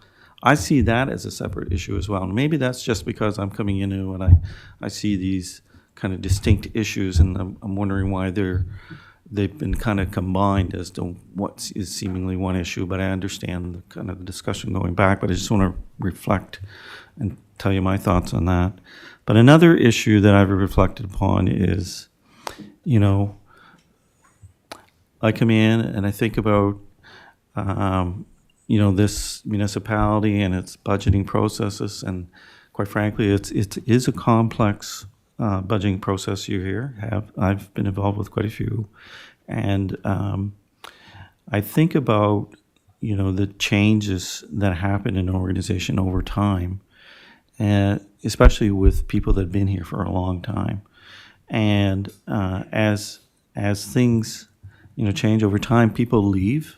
I see that as a separate issue as well. And maybe that's just because I'm coming in and I see these kind of distinct issues, and I'm wondering why they've been kind of combined as to what is seemingly one issue. But I understand the kind of discussion going back, but I just want to reflect and tell you my thoughts on that. But another issue that I've reflected upon is, I come in and I think about, this municipality and its budgeting processes, and quite frankly, it is a complex budgeting process you here. I've been involved with quite a few, and I think about, the changes that happen in an organization over time, and especially with people that have been here for a long time, and as things change over time, people leave,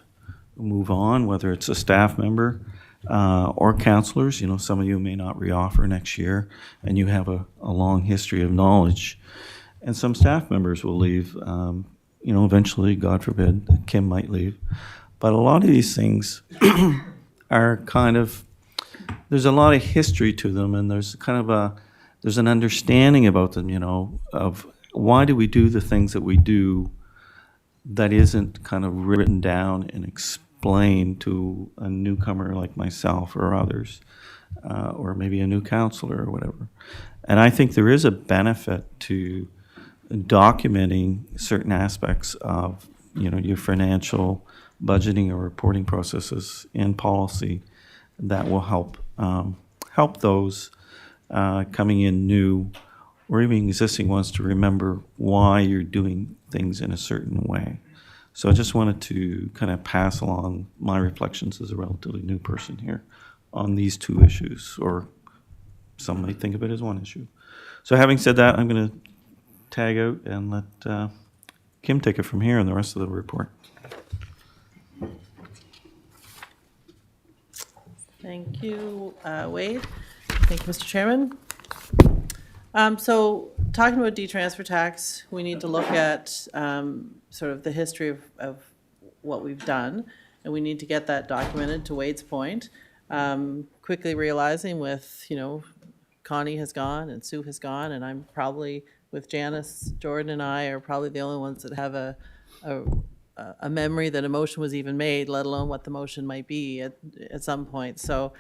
move on, whether it's a staff member or counselors. Some of you may not reoffer next year, and you have a long history of knowledge. And some staff members will leave. Eventually, God forbid, Kim might leave. But a lot of these things are kind of, there's a lot of history to them, and there's kind of there's an understanding about them, of why do we do the things that we do that isn't kind of written down and explained to a newcomer like myself or others, or maybe a new counselor or whatever. And I think there is a benefit to documenting certain aspects of, your financial budgeting or reporting processes in policy that will help those coming in new or even existing ones to remember why you're doing things in a certain way. So I just wanted to kind of pass along my reflections as a relatively new person here on these two issues, or some might think of it as one issue. So having said that, I'm going to tag out and let Kim take it from here and the rest of the report. Thank you, Wade. Thank you, Mr. Chairman. So talking about D-transfer tax, we need to look at sort of the history of what we've done, and we need to get that documented, to Wade's point. Quickly realizing with, Connie has gone and Sue has gone, and I'm probably, with Janice, Jordan, and I are probably the only ones that have a memory that a motion was even made, let alone what the motion might be at some point. So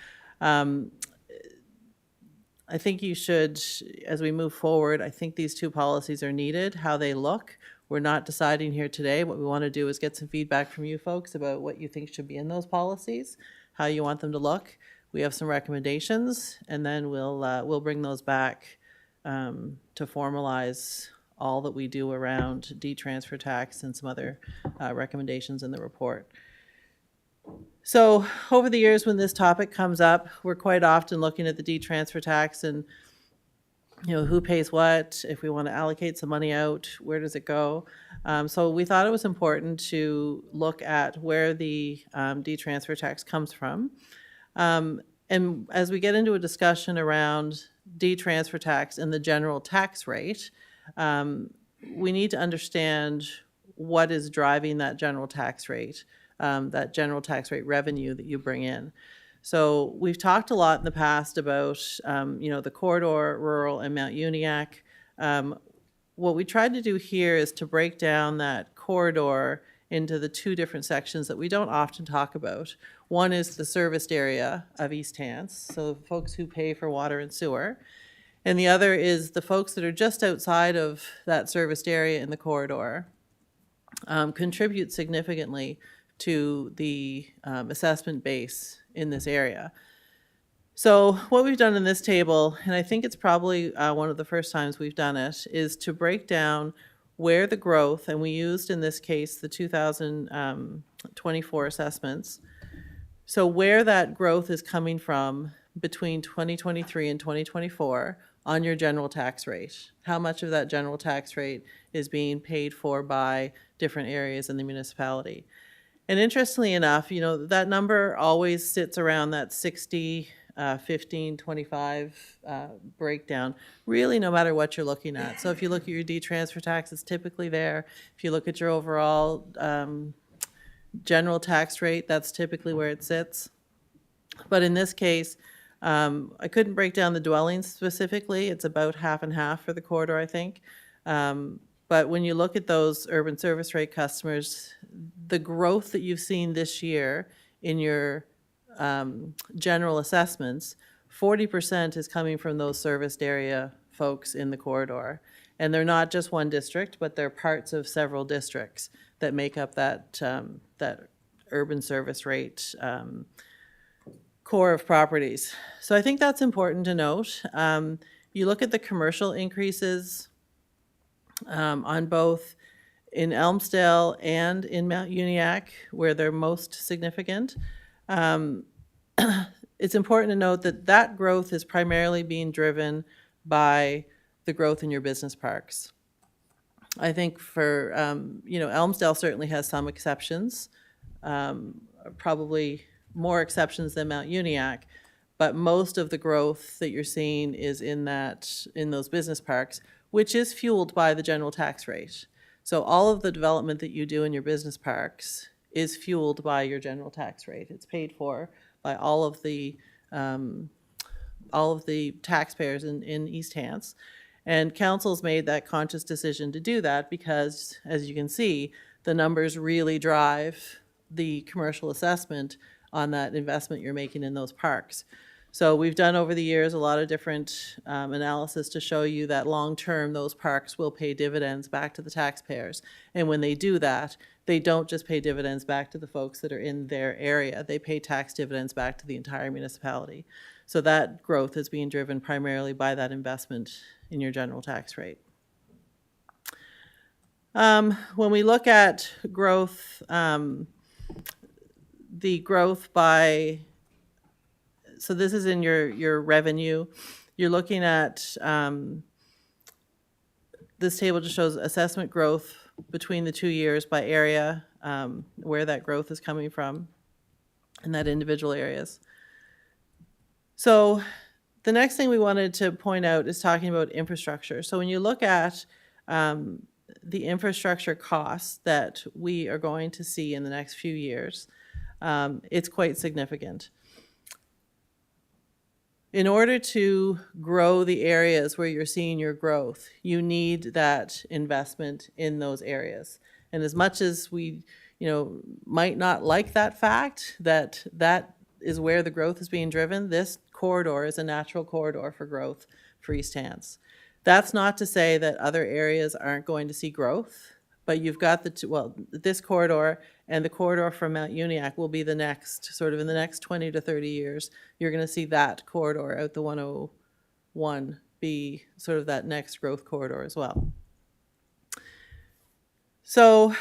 I think you should, as we move forward, I think these two policies are needed. How they look, we're not deciding here today. What we want to do is get some feedback from you folks about what you think should be in those policies, how you want them to look. We have some recommendations, and then we'll bring those back to formalize all that we do around D-transfer tax and some other recommendations in the report. So over the years, when this topic comes up, we're quite often looking at the D-transfer tax and, who pays what, if we want to allocate some money out, where does it go? So we thought it was important to look at where the D-transfer tax comes from. And as we get into a discussion around D-transfer tax and the general tax rate, we need to understand what is driving that general tax rate revenue that you bring in. So we've talked a lot in the past about, the corridor, rural, and Mount Uniac. what we tried to do here is to break down that corridor into the two different sections that we don't often talk about. One is the serviced area of East Hants, so folks who pay for water and sewer. And the other is the folks that are just outside of that serviced area in the corridor contribute significantly to the assessment base in this area. So what we've done in this table, and I think it's probably one of the first times we've done it, is to break down where the growth, and we used in this case the 2024 assessments, so where that growth is coming from between 2023 and 2024 on your general tax rate. How much of that general tax rate is being paid for by different areas in the municipality. And interestingly enough, you know, that number always sits around that 60, 15, 25 breakdown, really no matter what you're looking at. So if you look at your D-transfer tax, it's typically there. If you look at your overall general tax rate, that's typically where it sits. But in this case, I couldn't break down the dwellings specifically. It's about half and half for the corridor, I think. But when you look at those urban service rate customers, the growth that you've seen this year in your general assessments, 40% is coming from those serviced area folks in the corridor. And they're not just one district, but they're parts of several districts that make up that, that urban service rate core of properties. So I think that's important to note. You look at the commercial increases on both in Elmsdale and in Mount Uniacke, where they're most significant. It's important to note that that growth is primarily being driven by the growth in your business parks. I think for, you know, Elmsdale certainly has some exceptions, probably more exceptions than Mount Uniacke, but most of the growth that you're seeing is in those business parks, which is fueled by the general tax rate. So all of the development that you do in your business parks is fueled by your general tax rate. It's paid for by all of the taxpayers in East Hants. And council's made that conscious decision to do that because, as you can see, the numbers really drive the commercial assessment on that investment you're making in those parks. So we've done over the years a lot of different analysis to show you that long-term those parks will pay dividends back to the taxpayers. And when they do that, they don't just pay dividends back to the folks that are in their area. They pay tax dividends back to the entire municipality. So that growth is being driven primarily by that investment in your general tax rate. When we look at growth, the growth by, so this is in your revenue. You're looking at, this table just shows assessment growth between the 2 years by area, where that growth is coming from in that individual areas. So the next thing we wanted to point out is talking about infrastructure. So when you look at the infrastructure costs that we are going to see in the next few years, it's quite significant. In order to grow the areas where you're seeing your growth, you need that investment in those areas. And as much as we, might not like that fact that that is where the growth is being driven, this corridor is a natural corridor for growth for East Hants. That's not to say that other areas aren't going to see growth, but you've got this corridor and the corridor from Mount Uniacke will be the next, sort of in the next 20 to 30 years, you're going to see that corridor out the 101 be sort of that next growth corridor as well. So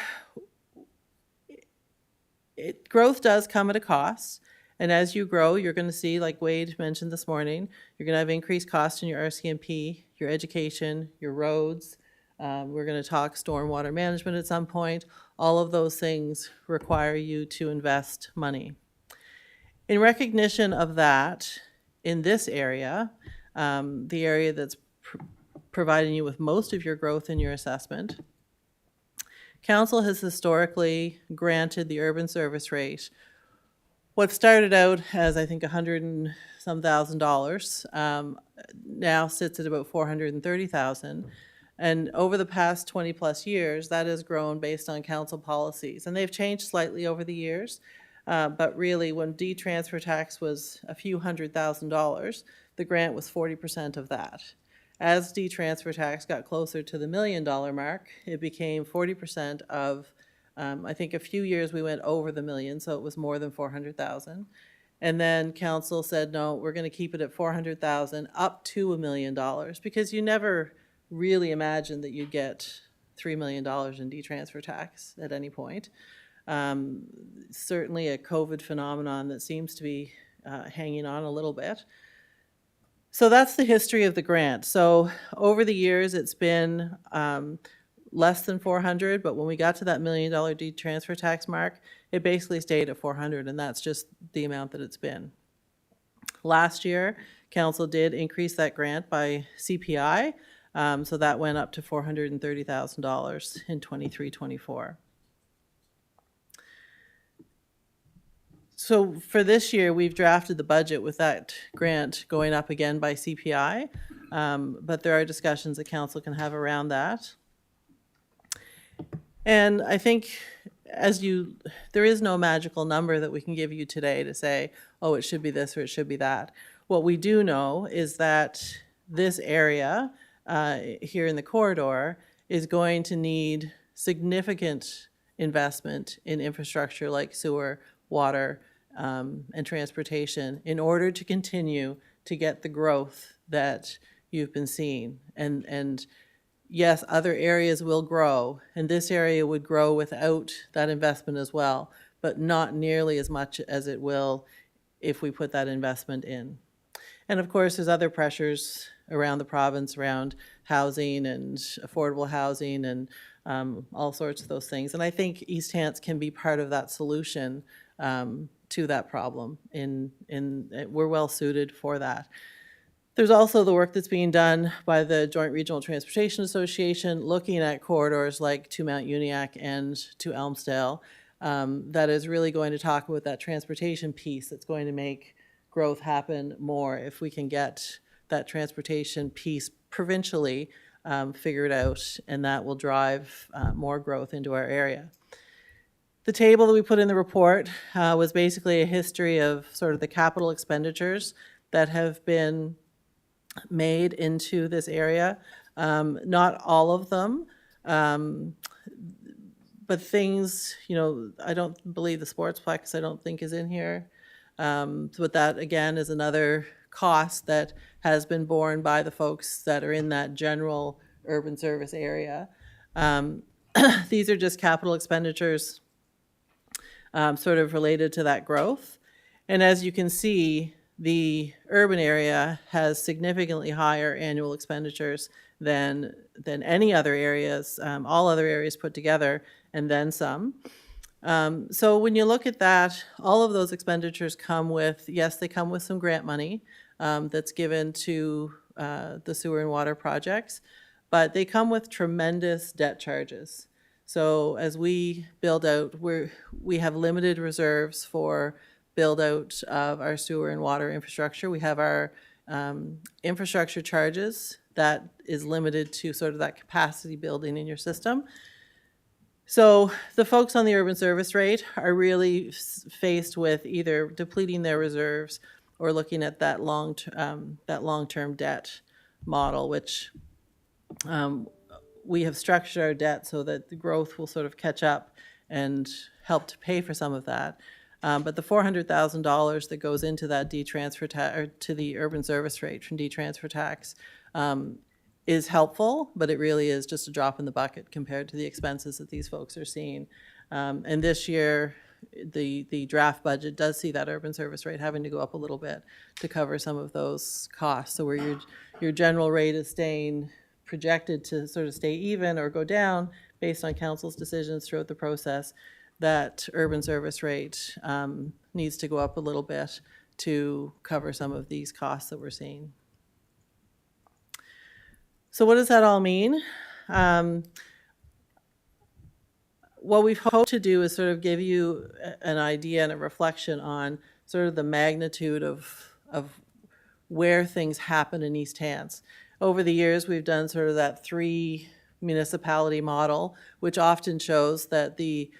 growth does come at a cost. And as you grow, you're going to see, like Wade mentioned this morning, you're going to have increased costs in your RCMP, your education, your roads. We're going to talk stormwater management at some point. All of those things require you to invest money. In recognition of that, in this area, the area that's providing you with most of your growth in your assessment, Council has historically granted the urban service rate what started out as, I think, $100,000 and some thousand, now sits at about $430,000. And over the past 20-plus years, that has grown based on council policies. And they've changed slightly over the years. But really, when D-transfer tax was a few $100,000, the grant was 40% of that. As D-transfer tax got closer to the $1 million mark, it became 40% of, I think a few years we went over the million, so it was more than 400,000. And then council said, no, we're going to keep it at 400,000 up to $1 million, because you never really imagined that you'd get $3 million in D-transfer tax at any point. Certainly a COVID phenomenon that seems to be hanging on a little bit. So that's the history of the grant. So over the years, it's been less than 400, but when we got to that $1 million D-transfer tax mark, it basically stayed at 400, and that's just the amount that it's been. Last year, council did increase that grant by CPI, so that went up to $430,000 in 23-24. So for this year, we've drafted the budget with that grant going up again by CPI, but there are discussions that council can have around that. And I think there is no magical number that we can give you today to say, oh, it should be this or it should be that. What we do know is that this area here in the corridor is going to need significant investment in infrastructure like sewer, water, and transportation in order to continue to get the growth that you've been seeing. And yes, other areas will grow, and this area would grow without that investment as well, but not nearly as much as it will if we put that investment in. And of course, there's other pressures around the province around housing and affordable housing and all sorts of those things. And I think East Hants can be part of that solution to that problem. We're well suited for that. There's also the work that's being done by the Joint Regional Transportation Association looking at corridors like to Mount Uniacke and to Elmsdale that is really going to talk about that transportation piece that's going to make growth happen more if we can get that transportation piece provincially figured out, and that will drive more growth into our area. The table that we put in the report was basically a history of sort of the capital expenditures that have been made into this area. Not all of them, but things, I don't believe the Sportsplex, I don't think is in here. But that, again, is another cost that has been borne by the folks that are in that general urban service area. These are just capital expenditures sort of related to that growth. And as you can see, the urban area has significantly higher annual expenditures than any other areas, all other areas put together, and then some. So when you look at that, all of those expenditures come with, yes, they come with some grant money that's given to the sewer and water projects, but they come with tremendous debt charges. So as we build out, we have limited reserves for build out of our sewer and water infrastructure. We have our infrastructure charges that is limited to sort of that capacity building in your system. So the folks on the urban service rate are really faced with either depleting their reserves or looking at that long-term debt model, which we have structured our debt so that the growth will sort of catch up and help to pay for some of that. But the $400,000 that goes into that D-transfer tax, or to the urban service rate from D-transfer tax, is helpful, but it really is just a drop in the bucket compared to the expenses that these folks are seeing. And this year, the draft budget does see that urban service rate having to go up a little bit to cover some of those costs. So where your general rate is staying projected to sort of stay even or go down based on council's decisions throughout the process, that urban service rate needs to go up a little bit to cover some of these costs that we're seeing. So what does that all mean? What we've hoped to do is sort of give you an idea and a reflection on sort of the magnitude of where things happen in East Hants. over the years, we've done sort of that 3 municipality model, which often shows that the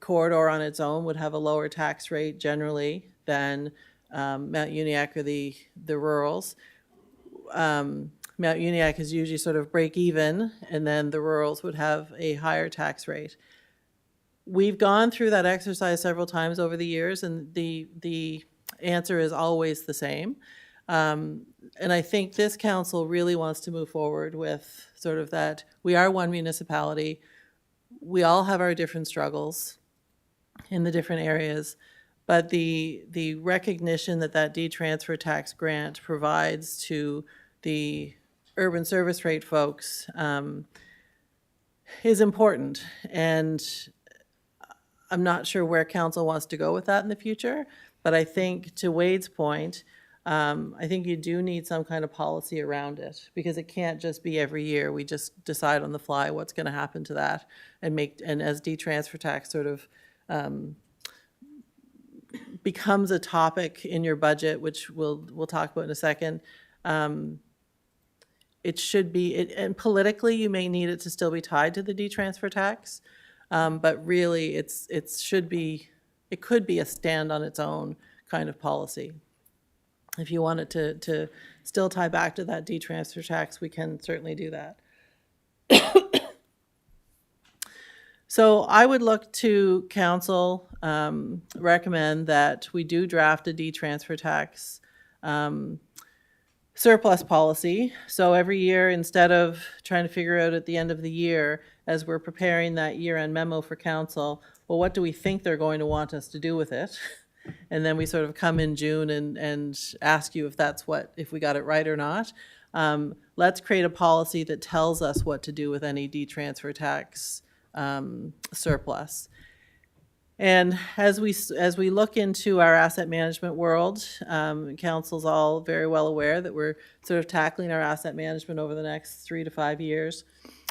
corridor on its own would have a lower tax rate generally than Mount Uniacke or the rurals. Mount Uniacke is usually sort of break even, and then the rurals would have a higher tax rate. We've gone through that exercise several times over the years, and the answer is always the same. And I think this council really wants to move forward with sort of that, we are one municipality. We all have our different struggles in the different areas, but the recognition that that detransfer tax grant provides to the urban service rate folks is important. And I'm not sure where council wants to go with that in the future, but I think to Wade's point, I think you do need some kind of policy around it, because it can't just be every year we just decide on the fly what's going to happen to that, and as detransfer tax sort of becomes a topic in your budget, which we'll talk about in a second. It should be, and politically you may need it to still be tied to the detransfer tax, but really it could be a stand on its own kind of policy. If you want it to still tie back to that detransfer tax, we can certainly do that. So I would look to council, recommend that we do draft a detransfer tax surplus policy. So every year, instead of trying to figure out at the end of the year, as we're preparing that year-end memo for council, well, what do we think they're going to want us to do with it? And then we sort of come in June and ask you if we got it right or not. Let's create a policy that tells us what to do with any detransfer tax surplus. And as we look into our asset management world, council's all very well aware that we're sort of tackling our asset management over the next 3 to 5 years.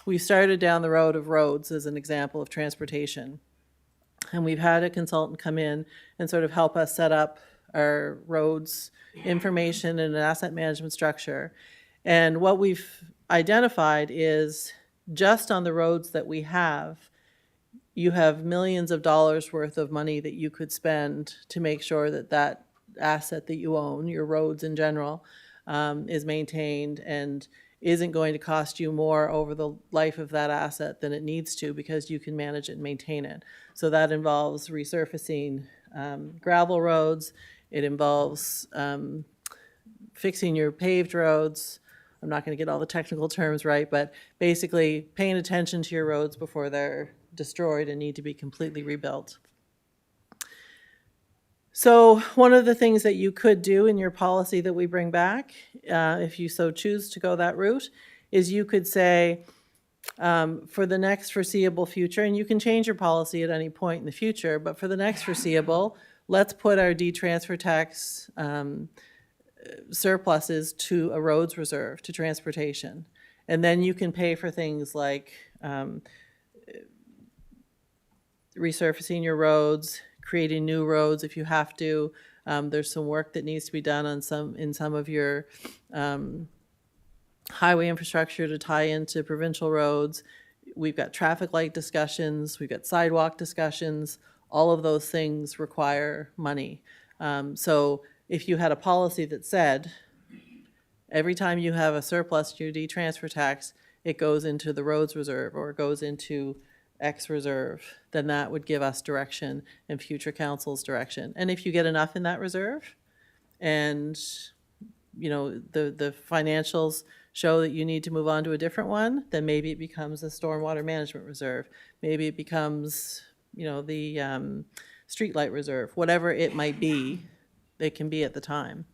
We started down the road of roads as an example of transportation. And we've had a consultant come in and sort of help us set up our roads information and an asset management structure. And what we've identified is just on the roads that we have, you have millions of dollars worth of money that you could spend to make sure that that asset that you own, your roads in general, is maintained and isn't going to cost you more over the life of that asset than it needs to, because you can manage it and maintain it. So that involves resurfacing gravel roads. It involves fixing your paved roads. I'm not going to get all the technical terms right, but basically paying attention to your roads before they're destroyed and need to be completely rebuilt. So one of the things that you could do in your policy that we bring back, if you so choose to go that route, is you could say, for the next foreseeable future, and you can change your policy at any point in the future, but for the next foreseeable, let's put our detransfer tax surpluses to a roads reserve, to transportation. And then you can pay for things like resurfacing your roads, creating new roads if you have to. There's some work that needs to be done on some of your highway infrastructure to tie into provincial roads. We've got traffic light discussions, we've got sidewalk discussions. All of those things require money. So if you had a policy that said, every time you have a surplus to your detransfer tax, it goes into the roads reserve or it goes into X reserve, then that would give us direction and future council's direction. And if you get enough in that reserve and the financials show that you need to move on to a different one, then maybe it becomes a stormwater management reserve. Maybe it becomes the streetlight reserve, whatever it might be, they can be at the time.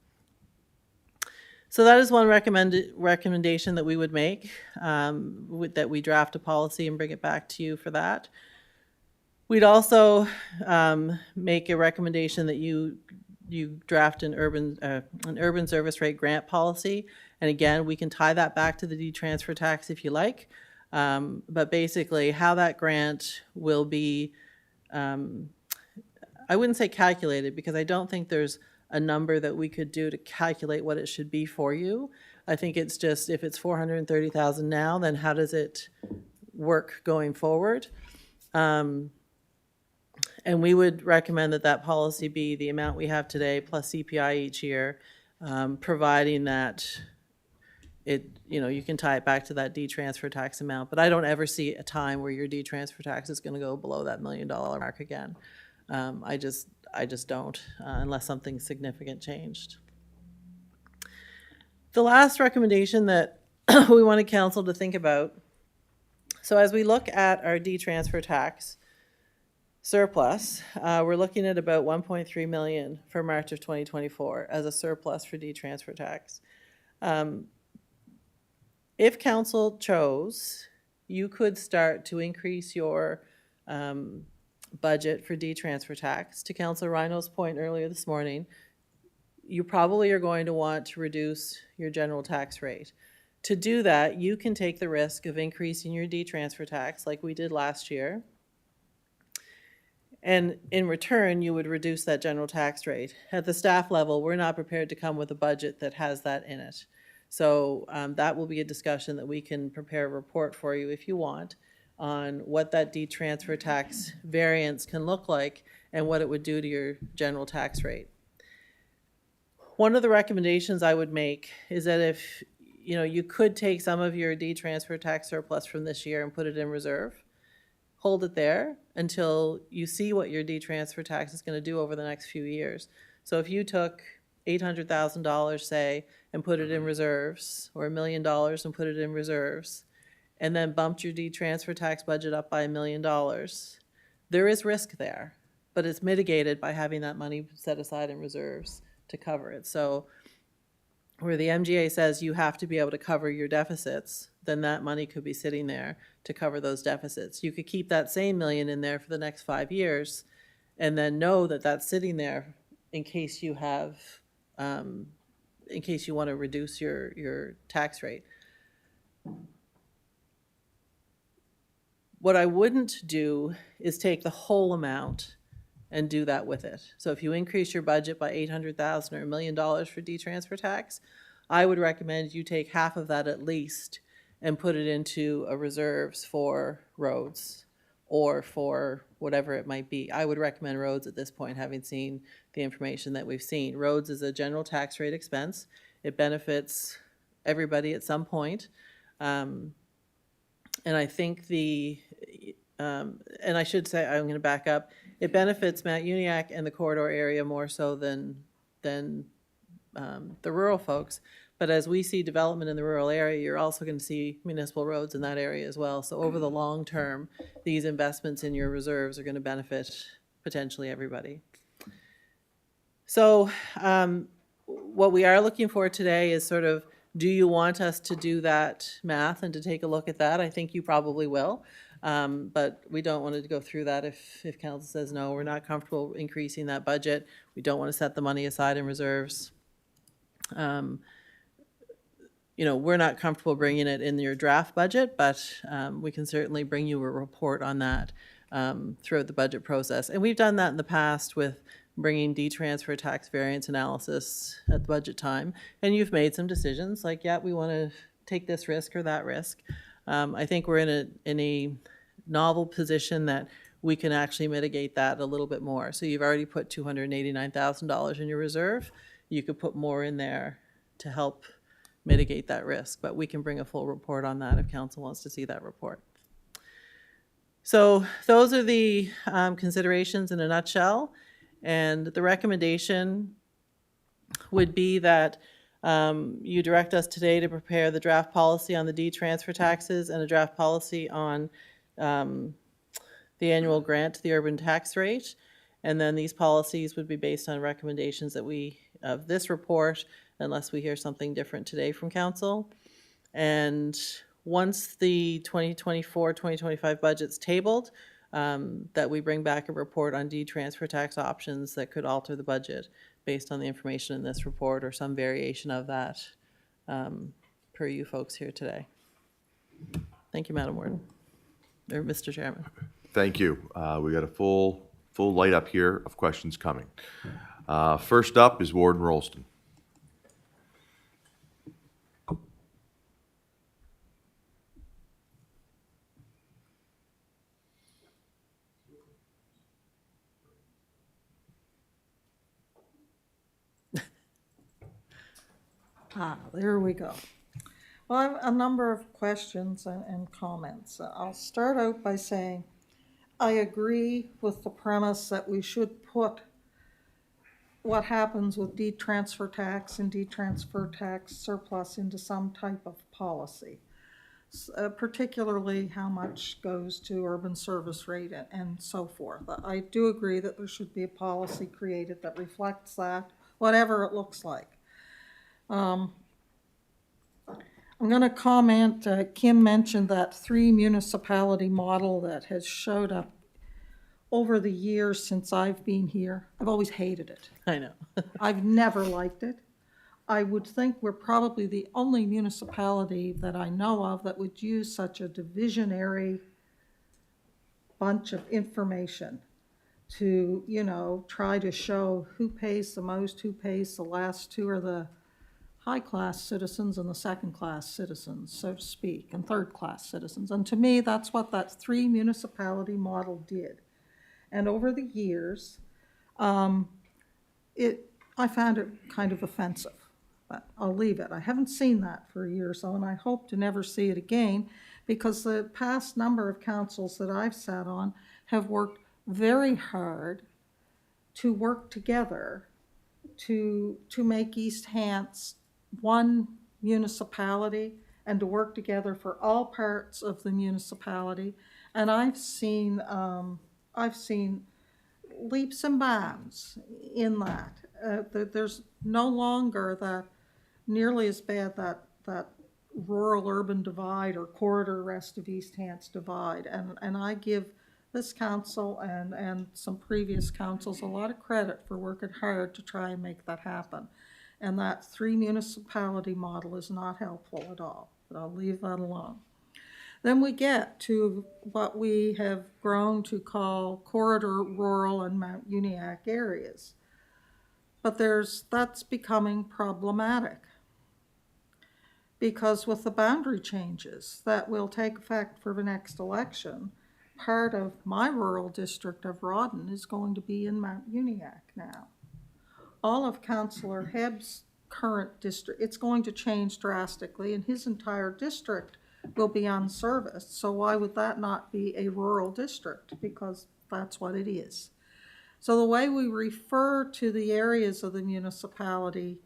So that is one recommendation that we would make, that we draft a policy and bring it back to you for that. We'd also make a recommendation that you draft an urban service rate grant policy. And again, we can tie that back to the detransfer tax if you like. But basically how that grant will be, I wouldn't say calculated, because I don't think there's a number that we could do to calculate what it should be for you. I think it's just, if it's 430,000 now, then how does it work going forward? And we would recommend that that policy be the amount we have today plus CPI each year, providing that it, you can tie it back to that D-transfer tax amount. But I don't ever see a time where your D-transfer tax is going to go below that $1 million mark again. I just don't, unless something significant changed. The last recommendation that we wanted council to think about, so as we look at our D-transfer tax surplus, we're looking at about 1.3 million for March of 2024 as a surplus for D-transfer tax. If council chose, you could start to increase your budget for D-transfer tax. To Councillor Rhino's point earlier this morning, you probably are going to want to reduce your general tax rate. To do that, you can take the risk of increasing your D-transfer tax like we did last year. And in return, you would reduce that general tax rate. At the staff level, we're not prepared to come with a budget that has that in it. So that will be a discussion that we can prepare a report for you if you want on what that D-transfer tax variance can look like and what it would do to your general tax rate. One of the recommendations I would make is that if, you could take some of your D-transfer tax surplus from this year and put it in reserve, hold it there until you see what your D-transfer tax is going to do over the next few years. So if you took $800,000, say, and put it in reserves, or $1 million and put it in reserves, and then bumped your D-transfer tax budget up by $1 million, there is risk there, but it's mitigated by having that money set aside in reserves to cover it. So where the MGA says you have to be able to cover your deficits, then that money could be sitting there to cover those deficits. You could keep that same $1 million in there for the next 5 years and then know that that's sitting there in case you have, in case you want to reduce your tax rate. What I wouldn't do is take the whole amount and do that with it. So if you increase your budget by $800,000 or $1 million for D-transfer tax, I would recommend you take half of that at least and put it into a reserves for roads or for whatever it might be. I would recommend roads at this point, having seen the information that we've seen. Roads is a general tax rate expense. It benefits everybody at some point. And I think and I should say, I'm going to back up, it benefits Mount Uniacke and the corridor area more so than the rural folks. But as we see development in the rural area, you're also going to see municipal roads in that area as well. So over the long term, these investments in your reserves are going to benefit potentially everybody. So what we are looking for today is sort of, do you want us to do that math and to take a look at that? I think you probably will. But we don't want to go through that if council says, no, we're not comfortable increasing that budget. We don't want to set the money aside in reserves. We're not comfortable bringing it in your draft budget, but we can certainly bring you a report on that throughout the budget process. And we've done that in the past with bringing D-transfer tax variance analysis at the budget time. And you've made some decisions like, yeah, we want to take this risk or that risk. I think we're in a novel position that we can actually mitigate that a little bit more. So you've already put $289,000 in your reserve. You could put more in there to help mitigate that risk, but we can bring a full report on that if council wants to see that report. So those are the considerations in a nutshell. And the recommendation would be that you direct us today to prepare the draft policy on the D-transfer taxes and a draft policy on the annual grant to the urban tax rate. And then these policies would be based on recommendations of this report, unless we hear something different today from council. And once the 2024-2025 budget's tabled, that we bring back a report on D-transfer tax options that could alter the budget based on the information in this report or some variation of that per you folks here today. Thank you, Madam Warden, or Mr. Chairman. Thank you. We got a full light up here of questions coming. First up is Warden Rolston. There we go. Well, I have a number of questions and comments. I'll start out by saying I agree with the premise that we should put what happens with deed-transfer tax and deed-transfer tax surplus into some type of policy, particularly how much goes to urban service rate and so forth. I do agree that there should be a policy created that reflects that, whatever it looks like. I'm going to comment, Kim mentioned that 3-municipality model that has showed up over the years since I've been here. I've always hated it. I know. I've never liked it. I would think we're probably the only municipality that I know of that would use such a divisionary bunch of information to, you know, try to show who pays the most, who pays the last. Who are the high-class citizens and the second-class citizens, so to speak, and third-class citizens. And to me, that's what that 3-municipality model did. And over the years, I found it kind of offensive, but I'll leave it. I haven't seen that for a year or so, and I hope to never see it again, because the past number of councils that I've sat on have worked very hard to work together to make East Hants one municipality and to work together for all parts of the municipality. And I've seen leaps and bounds in that. There's no longer that nearly as bad that rural-urban divide or corridor rest of East Hants divide. And I give this council and some previous councils a lot of credit for working hard to try and make that happen. And that 3-municipality model is not helpful at all, but I'll leave that alone. Then we get to what we have grown to call corridor, rural, and Mount Uniacke areas. But that's becoming problematic, because with the boundary changes that will take effect for the next election, part of my rural district of Rawdon is going to be in Mount Uniacke now. All of Councillor Hebb's current district, it's going to change drastically, and his entire district will be unserviced. So why would that not be a rural district? Because that's what it is. So the way we refer to the areas of the municipality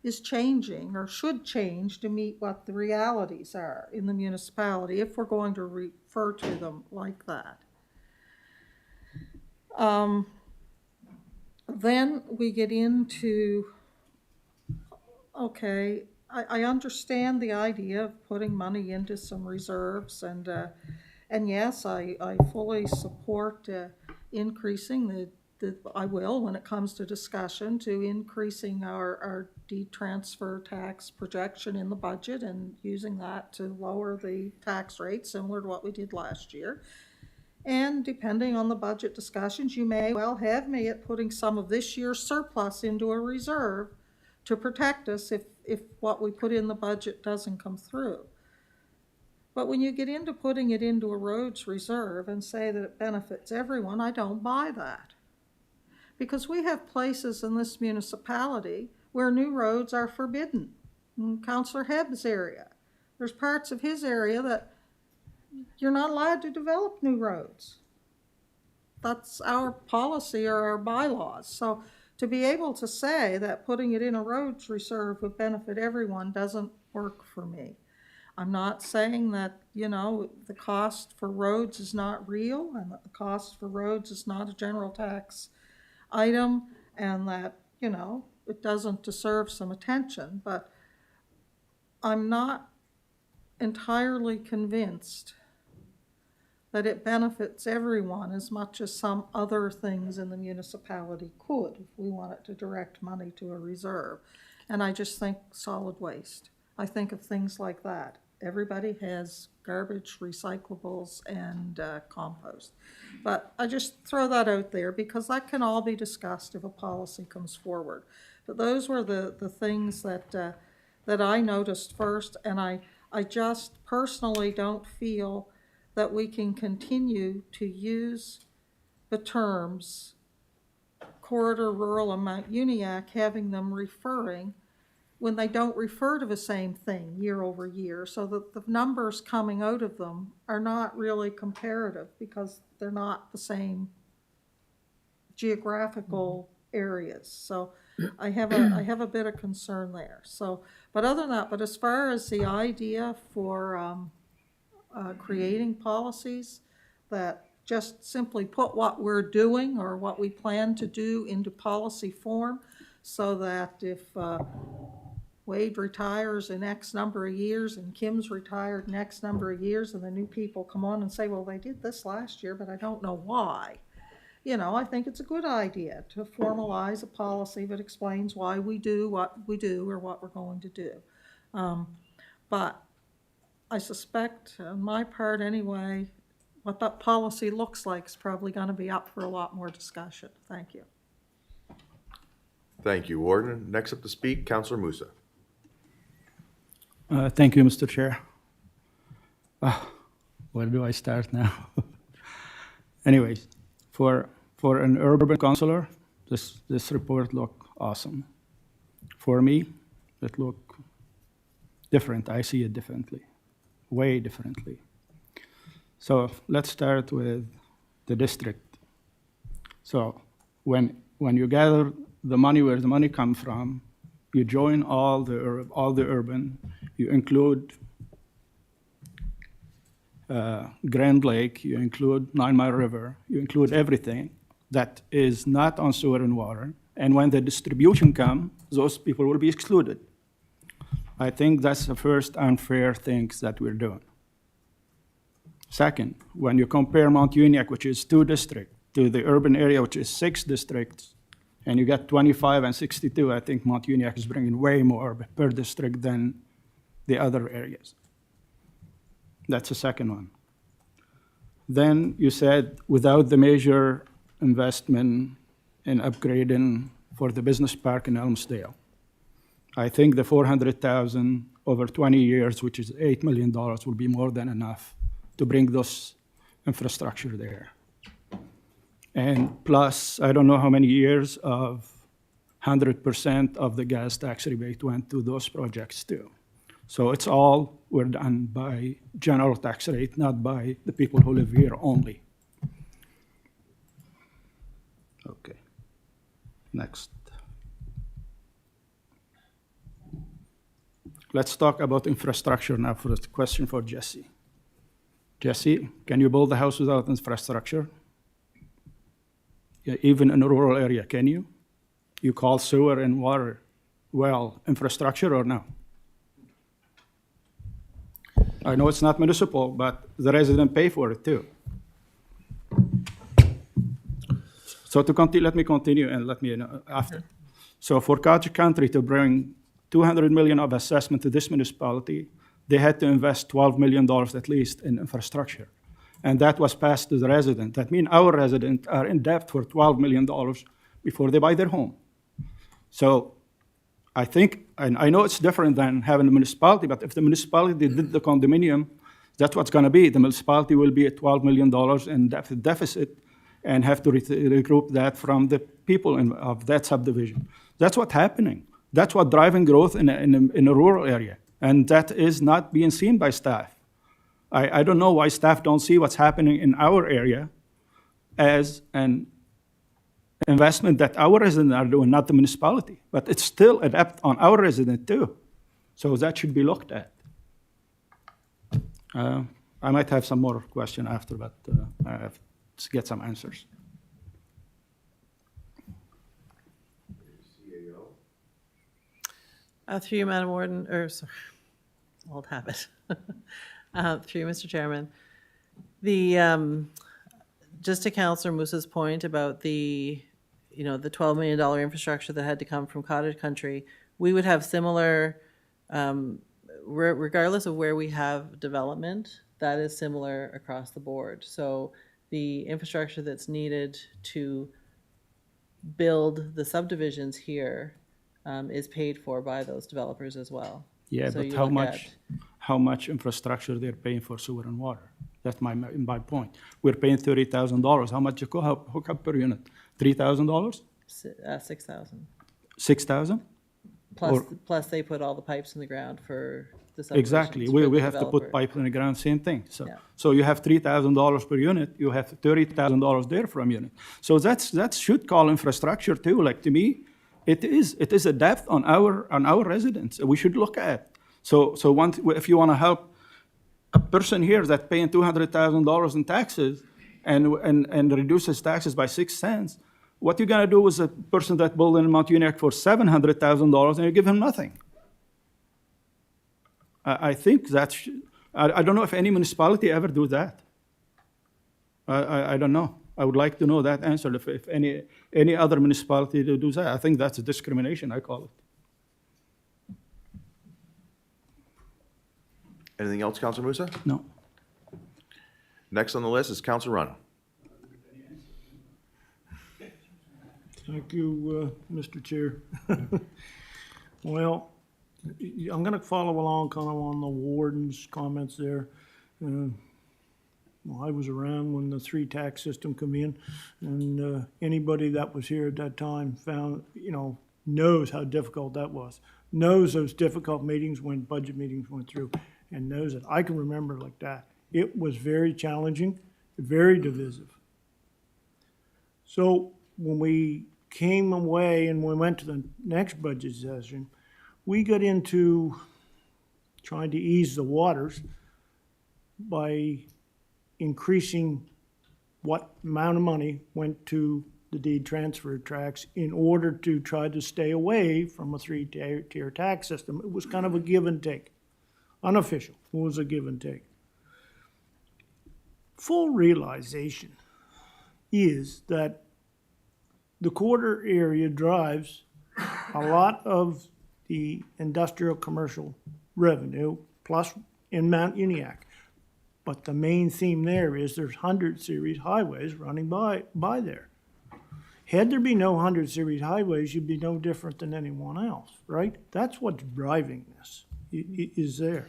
is changing, or should change, to meet what the realities are in the municipality, if we're going to refer to them like that. Then we get into, okay, I understand the idea of putting money into some reserves, and yes, I fully support increasing I will, when it comes to discussion, to increasing our deed-transfer tax projection in the budget and using that to lower the tax rate, similar to what we did last year. And depending on the budget discussions, you may well have me at putting some of this year's surplus into a reserve to protect us if what we put in the budget doesn't come through. But when you get into putting it into a roads reserve and say that it benefits everyone, I don't buy that. Because we have places in this municipality where new roads are forbidden. In Councillor Hebb's area, there's parts of his area that you're not allowed to develop new roads. That's our policy or our bylaws. So to be able to say that putting it in a roads reserve would benefit everyone doesn't work for me. I'm not saying that, the cost for roads is not real, and that the cost for roads is not a general tax item, and that, it doesn't deserve some attention, but I'm not entirely convinced that it benefits everyone as much as some other things in the municipality could if we wanted to direct money to a reserve. And I just think solid waste. I think of things like that. Everybody has garbage, recyclables, and compost. But I just throw that out there because that can all be discussed if a policy comes forward. But those were the things that I noticed first, and I just personally don't feel that we can continue to use the terms corridor, rural, and Mount Uniacke, having them referring when they don't refer to the same thing year over year, so that the numbers coming out of them are not really comparative because they're not the same geographical areas. So I have a bit of concern there. So, but other than that, but as far as the idea for creating policies that just simply put what we're doing or what we plan to do into policy form, so that if Wade retires in X number of years and Kim's retired in X number of years, and the new people come on and say, well, they did this last year, but I don't know why. You know, I think it's a good idea to formalize a policy that explains why we do what we do or what we're going to do. But I suspect, on my part anyway, what that policy looks like is probably going to be up for a lot more discussion. Thank you. Thank you, Warden. Next up to speak, Councilor Musa. Thank you, Mr. Chair. Where do I start now? Anyways, for an urban councillor, this report looked awesome. For me, it looked different. I see it differently, way differently. So let's start with the district. So when you gather the money, where the money comes from, you join all the urban, you include Grand Lake, you include 9 Mile River, you include everything that is not on sewer and water, and when the distribution comes, those people will be excluded. I think that's the first unfair thing that we're doing. Second, when you compare Mount Uniacke, which is 2 districts, to the urban area, which is 6 districts, and you get 25 and 62, I think Mount Uniacke is bringing way more per district than the other areas. That's the second one. Then you said without the major investment in upgrading for the business park in Elmsdale. I think the $400,000 over 20 years, which is $8 million, will be more than enough to bring those infrastructure there. And plus, I don't know how many years of 100% of the gas tax rebate went to those projects too. So it's all were done by general tax rate, not by the people who live here only. Okay, next. Let's talk about infrastructure now for the question for Jesse. Jesse, can you build a house without infrastructure? Yeah, even in a rural area, can you? You call sewer and water well infrastructure or no? I know it's not municipal, but the resident pay for it too. So to continue, let me continue and let me know after. So for Cottage Country to bring $200 million of assessment to this municipality, they had to invest $12 million at least in infrastructure. And that was passed to the resident. That means our residents are in debt for $12 million before they buy their home. So I think, and I know it's different than having a municipality, but if the municipality did the condominium, that's what's going to be. The municipality will be at $12 million in deficit and have to regroup that from the people of that subdivision. That's what's happening. That's what's driving growth in a rural area. And that is not being seen by staff. I don't know why staff don't see what's happening in our area as an investment that our residents are doing, not the municipality. But it's still an debt on our resident too. So that should be looked at. I might have some more question after, but I have to get some answers. Through you, Madam Warden, or sorry, old habit. Through you, Mr. Chairman. Just to Councillor Musa's point about the $12 million infrastructure that had to come from Cottage Country, we would have similar, regardless of where we have development, that is similar across the board. So the infrastructure that's needed to build the subdivisions here is paid for by those developers as well. Yeah, So but you how look much infrastructure they're paying for sewer and water? That's my point. We're paying $30,000. How much you hook up per unit? $3,000? $6,000. $6,000? Plus they put all the pipes in the ground for the substations. Exactly, for we the have to put developer. pipe in the ground, same thing. So, Yeah. so you have $3,000 per unit, you have $30,000 there from unit. So that should call infrastructure too, like to me, it is a depth on our residents, we should look at. So if you wanna help a person here that's paying $200,000 in taxes and reduces taxes by 6 cents, what you're gonna do is a person that built in Mount Uniacke for $700,000 and you give him nothing. I think that's, I don't know if any municipality ever do that. I don't know. I would like to know that answer, if any other municipality do that. I think that's a discrimination, I call it. Anything else, Council Musa? No. Next on the list is Council Run. Thank you, Mr. Chair. Well, I'm going to follow along kind of on the warden's comments there. Well, I was around when the 3 tax system come in, and anybody that was here at that time found, knows how difficult that was, knows those difficult meetings when budget meetings went through, and knows it. I can remember like that. It was very challenging, very divisive. So when we came away and we went to the next budget session, we got into trying to ease the waters by increasing what amount of money went to the deed transfer tracts in order to try to stay away from a 3-tier tax system. It was kind of a give and take. Unofficial, it was a give and take. Full realization is that the quarter area drives a lot of the industrial commercial revenue, plus in Mount Uniacke. But the main theme there is there's 100 series highways running by there. Had there been no 100 series highways, you'd be no different than anyone else, right? That's what's driving this, is there.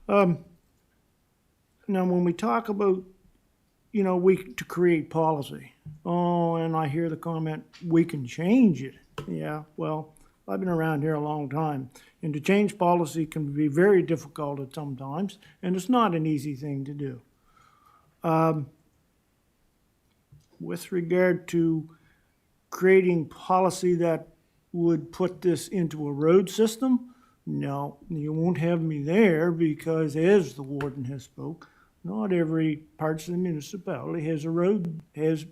Now, when we talk about, to create policy, and I hear the comment, we can change it. Yeah, well, I've been around here a long time, and to change policy can be very difficult at some times, and it's not an easy thing to do. With regard to creating policy that would put this into a road system, no, you won't have me there, because as the warden has spoke, not every parts of the municipality has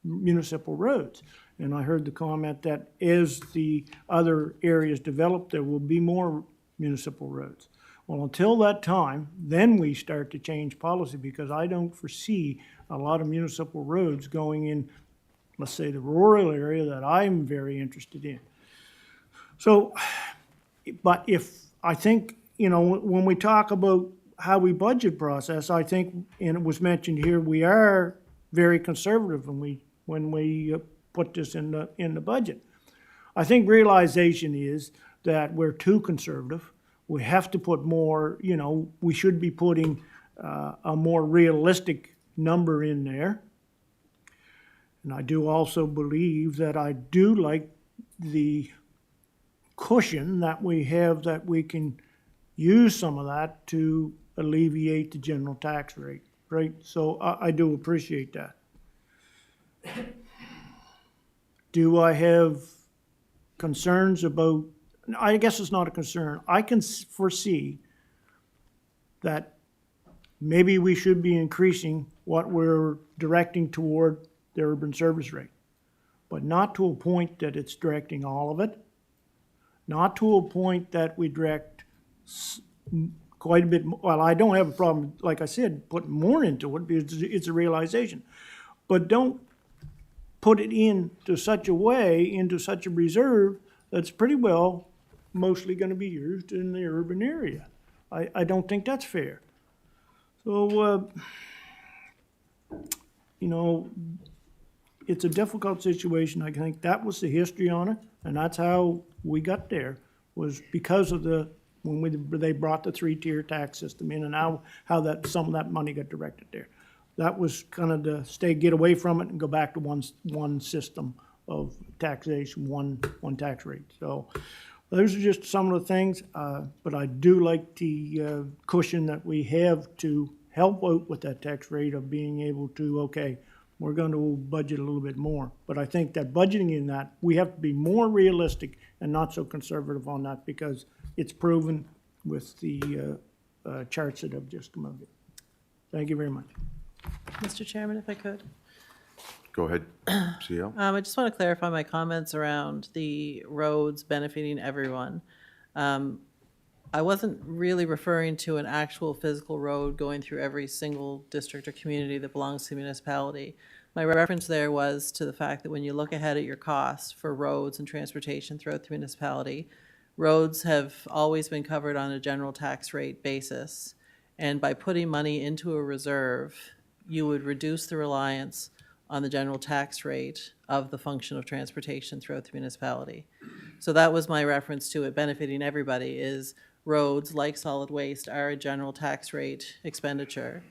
municipal roads. And I heard the comment that as the other areas develop, there will be more municipal roads. Well, until that time, then we start to change policy, because I don't foresee a lot of municipal roads going in, let's say, the rural area that I'm very interested in. So, but I think, when we talk about how we budget process, I think, and it was mentioned here, we are very conservative when we put this in the budget. I think realization is that we're too conservative. We have to put more, we should be putting a more realistic number in there. And I do also believe that I do like the cushion that we have, that we can use some of that to alleviate the general tax rate, right? So I do appreciate that. Do I have concerns about, I guess it's not a concern. I can foresee that maybe we should be increasing what we're directing toward the urban service rate, but not to a point that it's directing all of it, not to a point that we direct quite a bit. Well, I don't have a problem, like I said, putting more into it, because it's a realization. But don't put it into such a way, into such a reserve, that's pretty well mostly going to be used in the urban area. I don't think that's fair. So, it's a difficult situation. I think that was the history on it, and that's how we got there, was because of they brought the 3-tier tax system in, and how some of that money got directed there. That was kind of to get away from it and go back to one system of taxation, one tax rate. So those are just some of the things, but I do like the cushion that we have to help out with that tax rate of being able to, okay, we're going to budget a little bit more. But I think that budgeting in that, we have to be more realistic and not so conservative on that because it's proven with the charts that have just come out. Thank you very much. Mr. Chairman, if I could. Go ahead, CEO. I just want to clarify my comments around the roads benefiting everyone. I wasn't really referring to an actual physical road going through every single district or community that belongs to the municipality. My reference there was to the fact that when you look ahead at your costs for roads and transportation throughout the municipality, roads have always been covered on a general tax rate basis. And by putting money into a reserve, you would reduce the reliance on the general tax rate of the function of transportation throughout the municipality. So that was my reference to it benefiting everybody, is roads, like solid waste, are a general tax rate expenditure.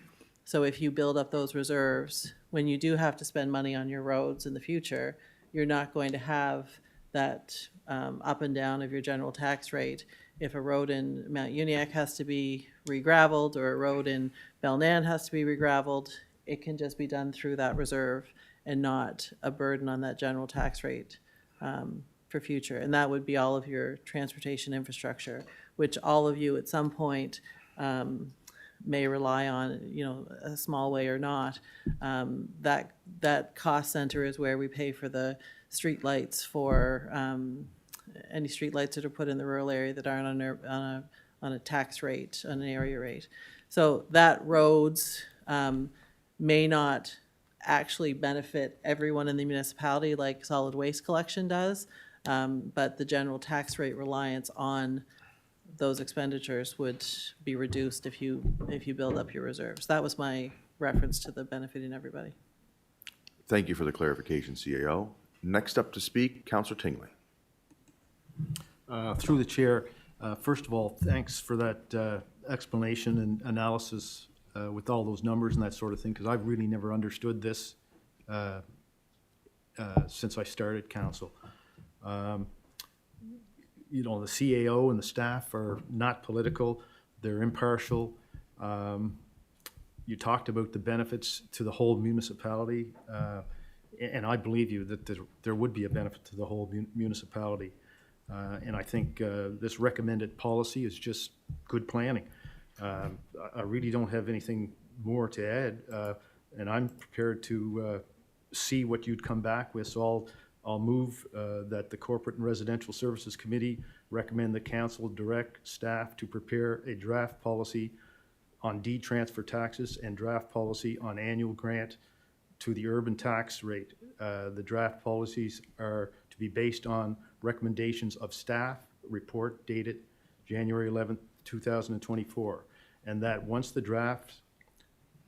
So if you build up those reserves, when you do have to spend money on your roads in the future, you're not going to have that up and down of your general tax rate. If a road in Mount Uniacke has to be re-gravelled or a road in Belnan has to be re-gravelled, it can just be done through that reserve and not a burden on that general tax rate for future. And that would be all of your transportation infrastructure, which all of you at some point may rely on, a small way or not. That cost center is where we pay for the street lights for any street lights that are put in the rural area that aren't on a tax rate, on an area rate. So that roads may not actually benefit everyone in the municipality like solid waste collection does, but the general tax rate reliance on those expenditures would be reduced if you build up your reserves. That was my reference to the benefiting everybody. Thank you for the clarification, CAO. Next up to speak, Councillor Tingley. Through the chair, first of all, thanks for that explanation and analysis with all those numbers and that sort of thing, because I've really never understood this since I started council. The CAO and the staff are not political, they're impartial. You talked about the benefits to the whole municipality, and I believe you that there would be a benefit to the whole municipality. And I think this recommended policy is just good planning. I really don't have anything more to add, and I'm prepared to see what you'd come back with. So I'll move that the Corporate and Residential Services Committee recommend the council direct staff to prepare a draft policy on deed transfer taxes and draft policy on annual grant to the urban tax rate. The draft policies are to be based on recommendations of staff report dated January 11th, 2024, and that once the draft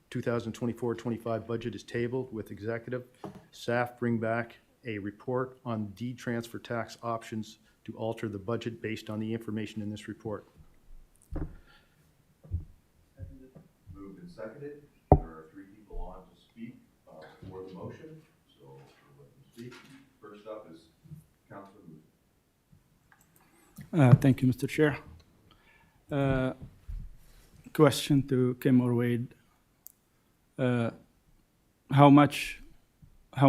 2024-25 budget is tabled with executive, staff bring back a report on deed transfer tax options to alter the budget based on the information in this report. Moved and seconded. There are 3 people on to speak for the motion, so we'll let them speak. First up is Councillor Moody. Thank you, Mr. Chair. Question to Kim or Wade. How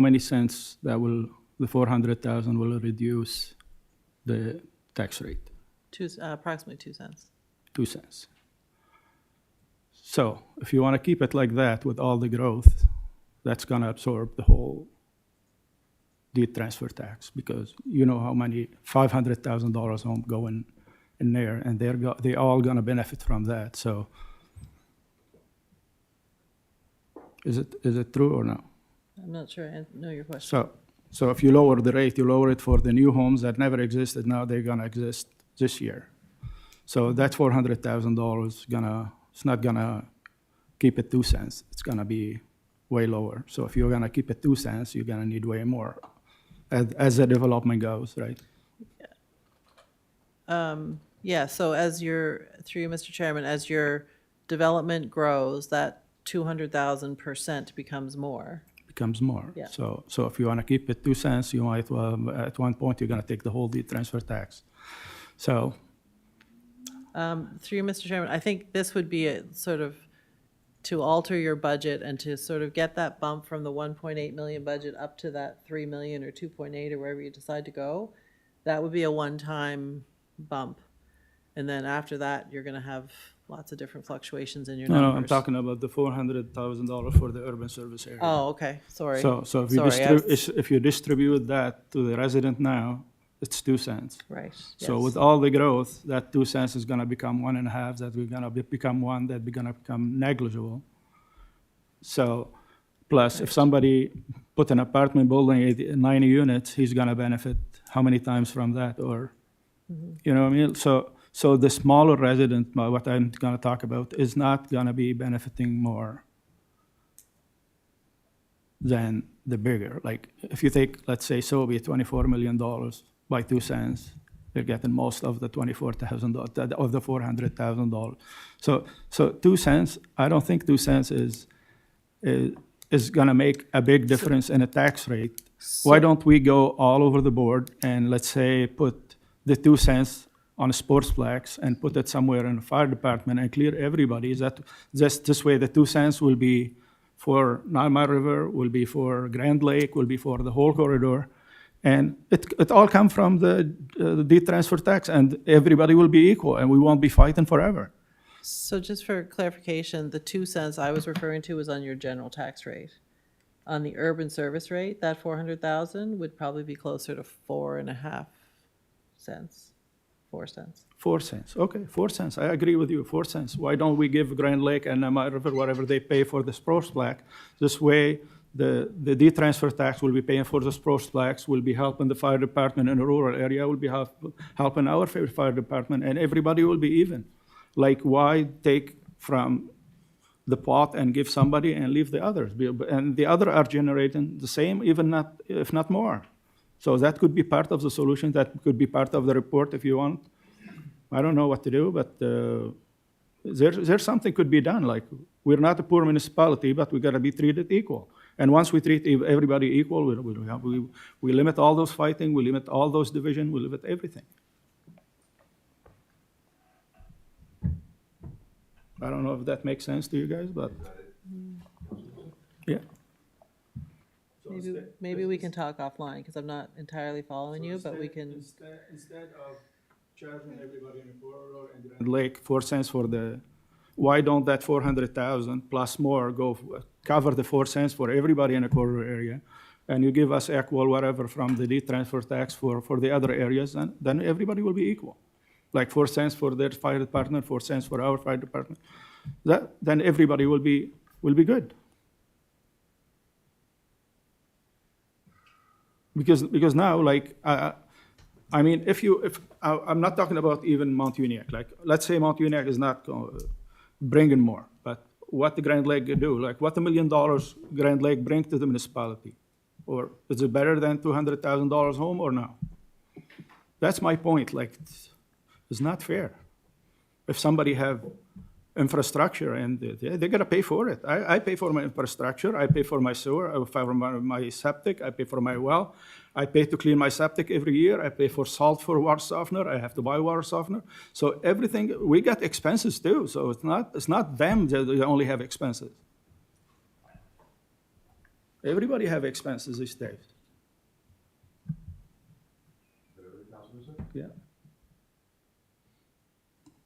many cents the 400,000 will reduce the tax rate? Approximately 2 cents. 2 cents. So if you want to keep it like that with all the growth, that's going to absorb the whole deed transfer tax, because you know how many $500,000 home go in there, and they're all going to benefit from that. So is it true or no? I'm not sure I know your question. So if you lower the rate, you lower it for the new homes that never existed. Now they're going to exist this year. So that $400,000 it's not gonna keep it 2 cents. It's gonna be way lower. So if you're gonna keep it 2 cents, you're gonna need way more as the development goes, right? Yeah, so through you, Mr. Chairman, as your development grows, that 200,000% becomes more. Becomes more. Yeah. So if you want to keep it 2 cents, you might at one point you're going to take the whole deed transfer tax. So, Through you, Mr. Chairman, I think this would be a sort of to alter your budget and to sort of get that bump from the 1.8 million budget up to that 3 million or 2.8 or wherever you decide to go. That would be a one-time bump. And then after that, you're going to have lots of different fluctuations in your no, numbers. I'm talking about the $400,000 for the urban service area. Oh, okay, sorry. So if you Sorry, I was- if you distribute that to the resident now, it's 2 cents. Right, So yes. with all the growth, that 2 cents is gonna become 1.5, that we're gonna become 1, that we're gonna become negligible. So, plus, if somebody put an apartment building at 90 units, he's gonna benefit how many times from that, or, you know what I mean? So the smaller resident, what I'm gonna talk about, is not gonna be benefiting more than the bigger. Like, if you take, let's say, Sobey, $24 million by 2 cents, you're getting most of the $24,000, of the $400,000. So 2 cents, I don't think 2 cents is gonna make a big difference in a tax rate. Why don't we go all over the board and, let's say, put the 2 cents on a sportsplex and put it somewhere in the fire department and clear everybody? Is that just this way the 2 cents will be for Nile River, will be for Grand Lake, will be for the whole corridor, and it all come from the transfer tax, and everybody will be equal, and we won't be fighting forever. So just for clarification, the 2 cents I was referring to was on your general tax rate. On the urban service rate, that 400,000 would probably be closer to 4.5 cents, 4 cents. 4 cents, okay, 4 cents, I agree with you, 4 cents. Why don't we give Grand Lake and Nile River whatever they pay for the sportsplex? This way, the D-transfer tax will be paying for the sportsplex, will be helping the fire department in the rural area, will be helping our fire department, and everybody will be even. Like, why take from the pot and give somebody and leave the others? And the other are generating the same, even not, if not more. So that could be part of the solution, that could be part of the report if you want. I don't know what to do, but there's something could be done. Like, we're not a poor municipality, but we gotta be treated equal. And once we treat everybody equal, we limit all those fighting, we limit all those division, we limit everything. I don't know if that makes sense to you guys, but, yeah. Maybe we can talk offline, because I'm not entirely following you, but we can, Instead of charging everybody in the corridor and Grand Lake 4 cents for the, why don't that 400,000 plus more cover the 4 cents for everybody in the corridor area? And you give us equal whatever from the transfer tax for the other areas, and then everybody will be equal. Like 4 cents for their fire department, 4 cents for our fire department. Then everybody will be good. Because now, like, I mean, I'm not talking about even Mount Uniacke. Like, let's say Mount Uniacke is not bringing more, but what the Grand Lake do? Like, what $1 million Grand Lake bring to the municipality? Or is it better than $200,000 home or no? That's my point. Like, it's not fair. If somebody have infrastructure and they gotta pay for it. I pay for my infrastructure, I pay for my sewer, I pay for my septic, I pay for my well, I pay to clean my septic every year, I pay for salt for water softener, I have to buy water softener. So everything, we got expenses too, so it's not them that they only have expenses. Everybody have expenses these days. Yeah.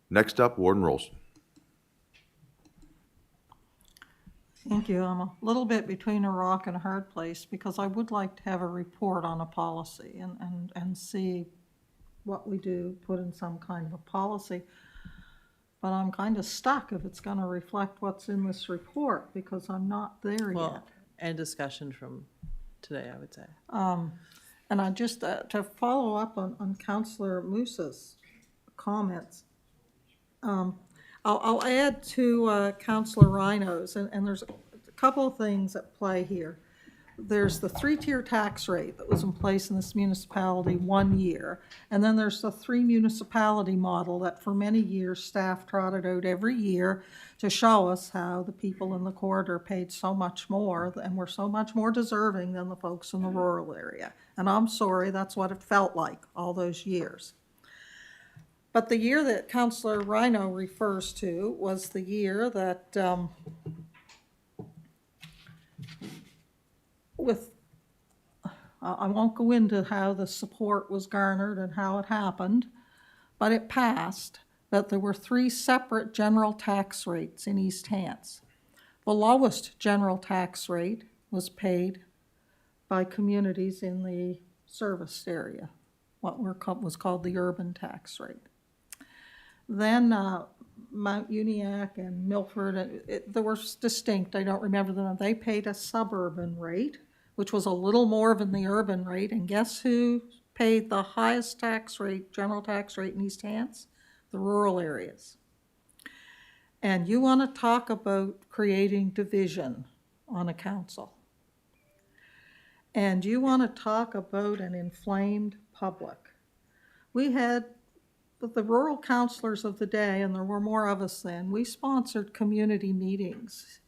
Next up, Warden Rolston. Thank you. I'm a little bit between a rock and a hard place because I would like to have a report on a policy and see what we do, put in some kind of a policy. But I'm kind of stuck if it's going to reflect what's in this report because I'm not there well, yet. and discussion from today, I would say. And I just, to follow up on Councillor Musa's comments, I'll add to Councillor Rhino's, and there's a couple of things at play here. There's the 3-tier tax rate that was in place in this municipality 1 year, and then there's the 3-municipality model that for many years staff trotted out every year to show us how the people in the corridor paid so much more and were so much more deserving than the folks in the rural area. And I'm sorry, that's what it felt like all those years. But the year that Councillor Rhino refers to was the year that, I won't go into how the support was garnered and how it happened, but it passed that there were 3 separate general tax rates in East Hants. The lowest general tax rate was paid by communities in the service area, what was called the urban tax rate. Then Mount Uniacke and Milford, they were distinct, I don't remember them. They paid a suburban rate, which was a little more than the urban rate, and guess who paid the highest tax rate, general tax rate in East Hants? The rural areas. And you want to talk about creating division on a council. And you want to talk about an inflamed public. We had the rural councilors of the day, and there were more of us then, we sponsored community meetings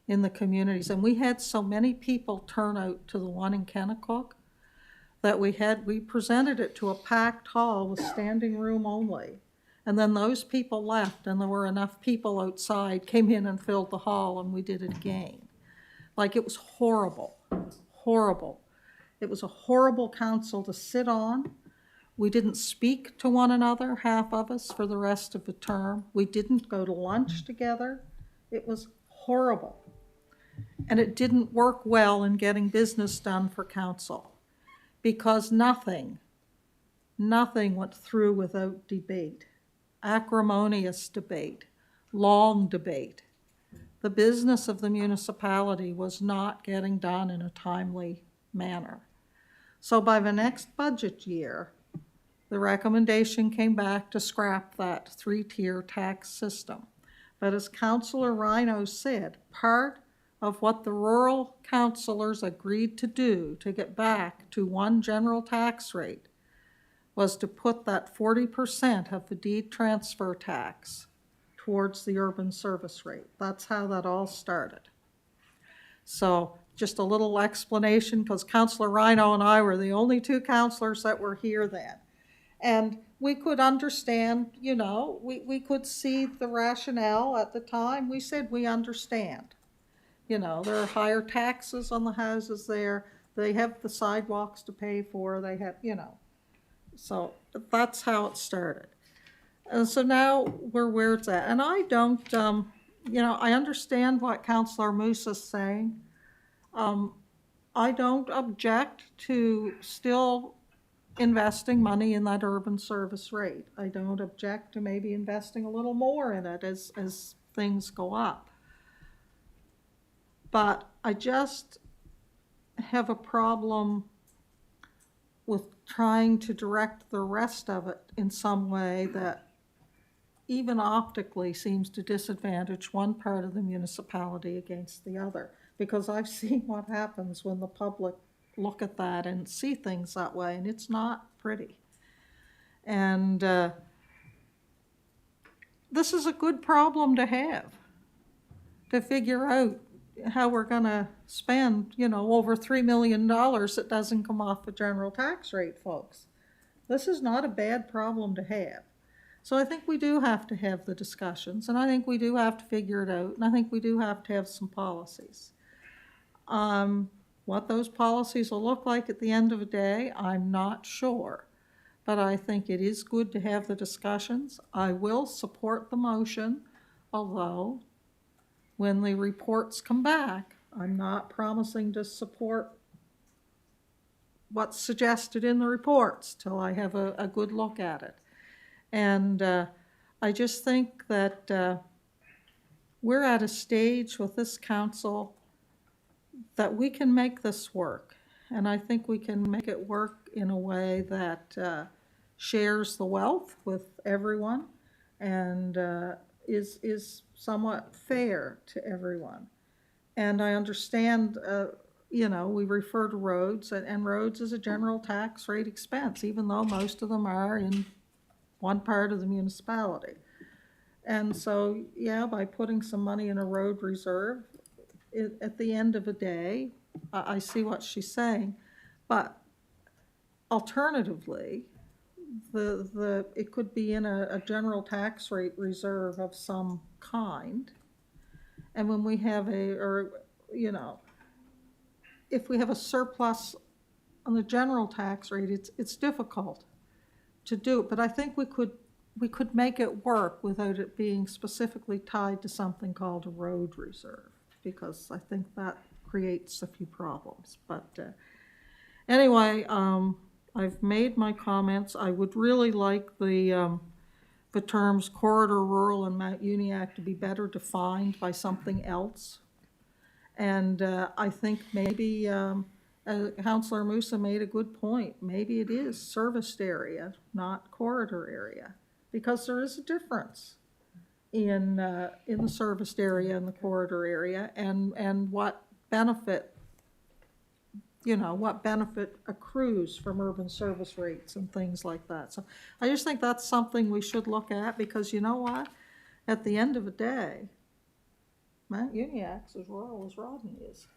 in the communities. And we had so many people turn out to the one in Kennecott that we presented it to a packed hall with standing room only. And then those people left, and there were enough people outside, came in and filled the hall, and we did it again. Like, it was horrible, horrible. It was a horrible council to sit on. We didn't speak to one another, half of us, for the rest of the term. We didn't go to lunch together. It was horrible. And it didn't work well in getting business done for council, because nothing went through without debate, acrimonious debate, long debate. The business of the municipality was not getting done in a timely manner. So by the next budget year, the recommendation came back to scrap that 3-tier tax system. But as Councillor Rhino said, part of what the rural councillors agreed to do to get back to one general tax rate was to put that 40% of the deed transfer tax towards the urban service rate. That's how that all started. So just a little explanation, because Councillor Rhino and I were the only 2 councillors that were here then. And we could understand, you know, we could see the rationale at the time. We said we understand. You know, there are higher taxes on the houses there. They have the sidewalks to pay for. They have, you know. So that's how it started. And so now we're where it's at. And I don't, you know, I understand what Councillor Moose is saying. I don't object to still investing money in that urban service rate. I don't object to maybe investing a little more in it as things go up. But I just have a problem with trying to direct the rest of it in some way that even optically seems to disadvantage one part of the municipality against the other. Because I've seen what happens when the public look at that and see things that way, and it's not pretty. And this is a good problem to have, to figure out how we're going to spend, you know, over $3 million that doesn't come off the general tax rate, folks. This is not a bad problem to have. So I think we do have to have the discussions, and I think we do have to figure it out, and I think we do have to have some policies. What those policies will look like at the end of the day, I'm not sure. But I think it is good to have the discussions. I will support the motion, although when the reports come back, I'm not promising to support what's suggested in the reports till I have a good look at it. And I just think that we're at a stage with this council that we can make this work. And I think we can make it work in a way that shares the wealth with everyone and is somewhat fair to everyone. And I understand, you know, we refer to roads, and roads is a general tax rate expense, even though most of them are in one part of the municipality. And so, yeah, by putting some money in a road reserve, at the end of the day, I see what she's saying. But alternatively, it could be in a general tax rate reserve of some kind. And when we have if we have a surplus on the general tax rate, it's difficult to do, but I think we could make it work without it being specifically tied to something called a road reserve, because I think that creates a few problems. But anyway, I've made my comments. I would really like the terms corridor, rural, and Mount Uniacke to be better defined by something else. And I think maybe Councillor Musa made a good point. Maybe it is serviced area, not corridor area, because there is a difference in the serviced area and the corridor area, and what benefit, what benefit accrues from urban service rates and things like that. So I just think that's something we should look at, because you know what? At the end of the day, Mount Uniacke's as rural as Rodney is.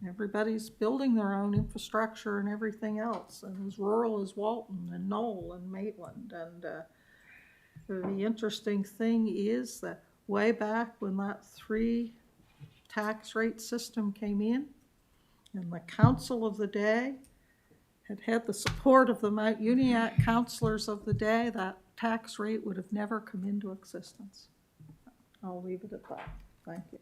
Everybody's building their own infrastructure and everything else, and as rural as Walton and Knoll and Maitland. And the interesting thing is that way back when that 3 tax rate system came in, and the council of the day had the support of the Mount Uniacke councillors of the day, that tax rate would have never come into existence. I'll leave it at that. Thank you.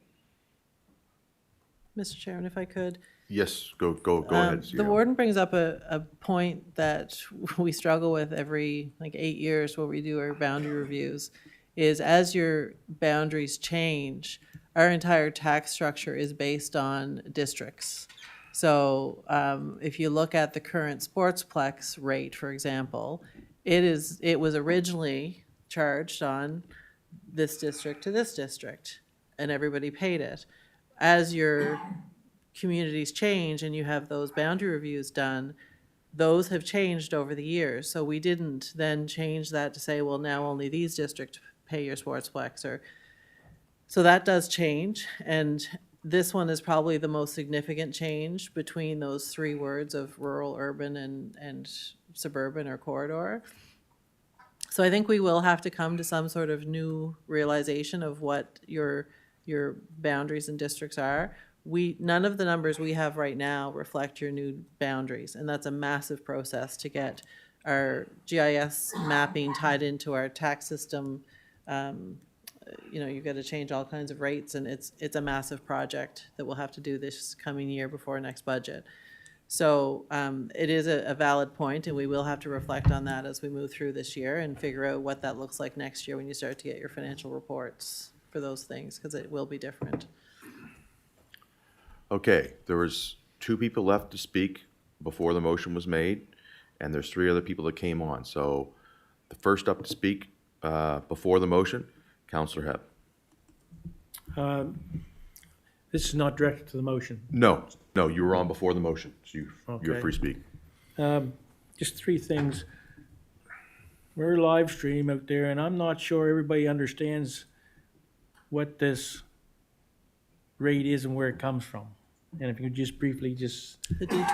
Mr. Chairman, if I could. Yes, go ahead. The Zero. warden brings up a point that we struggle with every 8 years where we do our boundary reviews, is as your boundaries change, our entire tax structure is based on districts. So if you look at the current Sportsplex rate, for example, it was originally charged on this district to this district, and everybody paid it. As your communities change and you have those boundary reviews done, those have changed over the years. So we didn't then change that to say, well, now only these districts pay your Sportsplex. So that does change, and this one is probably the most significant change between those 3 words of rural, urban, and suburban or corridor. So I think we will have to come to some sort of new realization of what your boundaries and districts are. None of the numbers we have right now reflect your new boundaries, and that's a massive process to get our GIS mapping tied into our tax system. You've got to change all kinds of rates, and it's a massive project that we'll have to do this coming year before next budget. So it is a valid point, and we will have to reflect on that as we move through this year and figure out what that looks like next year when you start to get your financial reports for those things, because it will be different. Okay, there was 2 people left to speak before the motion was made, and there's 3 other people that came on. So the first up to speak before the motion, Councillor Hebb. This is not directed to the motion. No, you were on before the motion, so you're Okay. free to speak. Just 3 things. We're live stream out there, and I'm not sure everybody understands what this rate is and where it comes from. And if you could just briefly The D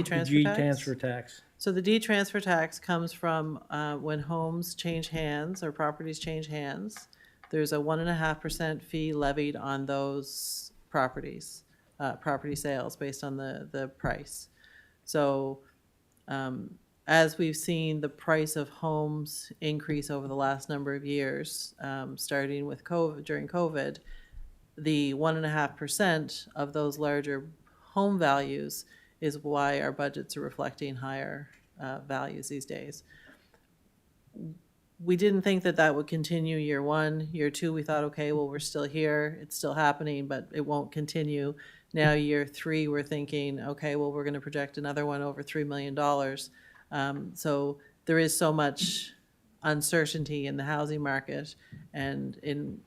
transfer G tax? transfer tax. So the D transfer tax comes from when homes change hands or properties change hands. There's a 1.5% fee levied on those properties, property sales based on the price. So as we've seen the price of homes increase over the last number of years, starting with during COVID, the 1.5% of those larger home values is why our budgets are reflecting higher values these days. We didn't think that would continue year 1. Year 2, we thought, okay, well, we're still here, it's still happening, but it won't continue. Now, year 3, we're thinking, okay, well, we're going to project another one over $3 million. So there is so much uncertainty in the housing market, and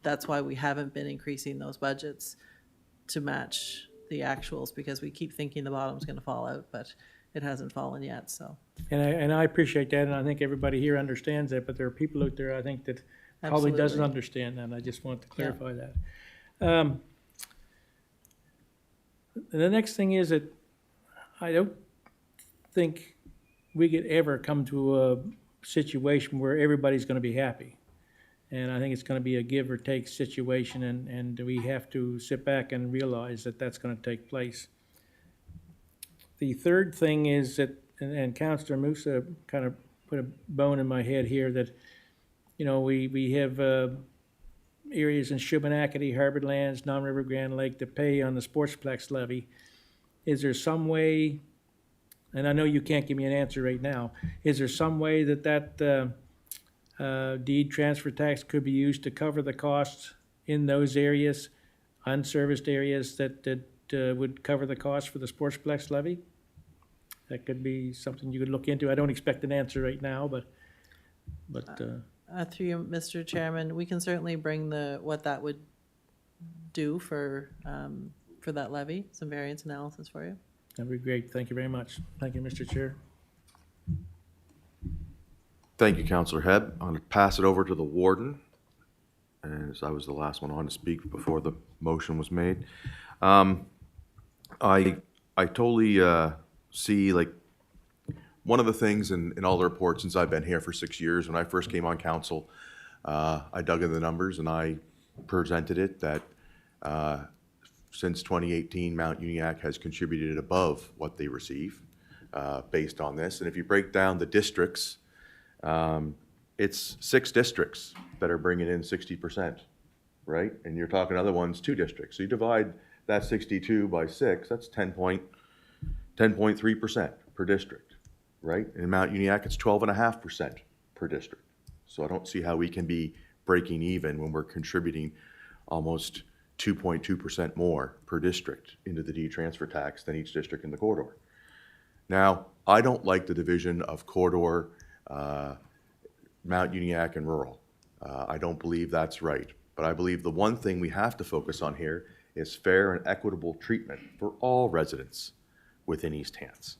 that's why we haven't been increasing those budgets to match the actuals, because we keep thinking the bottom's going to fall out, but it hasn't fallen yet. So. And I appreciate that, and I think everybody here understands that, but there are people out there, I think, that probably doesn't Absolutely. understand that, and I just want to clarify that. The next thing is that I don't think we could ever come to a situation where everybody's gonna be happy. And I think it's gonna be a give or take situation, and we have to sit back and realize that that's gonna take place. The third thing is that, and Councilor Musa kind of put a bone in my head here, that, you know, we have areas in Shubenacadie, Harvard Lands, Non-River Grand Lake that pay on the Sportsplex levy. Is there some way, and I know you can't give me an answer right now, is there some way that deed transfer tax could be used to cover the costs in those areas, unserviced areas that would cover the cost for the Sportsplex levy? That could be something you could look into. I don't expect an answer right now, but Through you, Mr. Chairman, we can certainly bring what that would do for that levy, some variance analysis for you. that'd be great. Thank you very much. Thank you, Mr. Chair. Thank you, Councillor Hebb. I'm going to pass it over to the warden, as I was the last one on to speak before the motion was made. I totally see, like, one of the things in all the reports since I've been here for 6 years, when I first came on council, I dug in the numbers and I presented it that since 2018, Mount Uniacke has contributed above what they receive based on this. And if you break down the districts, it's 6 districts that are bringing in 60%, right? And you're talking other ones, 2 districts. So you divide that 62 by 6, that's 10.3% per district, right? In Mount Uniacke, it's 12.5% per district. So I don't see how we can be breaking even when we're contributing almost 2.2% more per district into the deed transfer tax than each district in the corridor. Now, I don't like the division of corridor, Mount Uniacke and rural. I don't believe that's right. But I believe the one thing we have to focus on here is fair and equitable treatment for all residents within East Hants.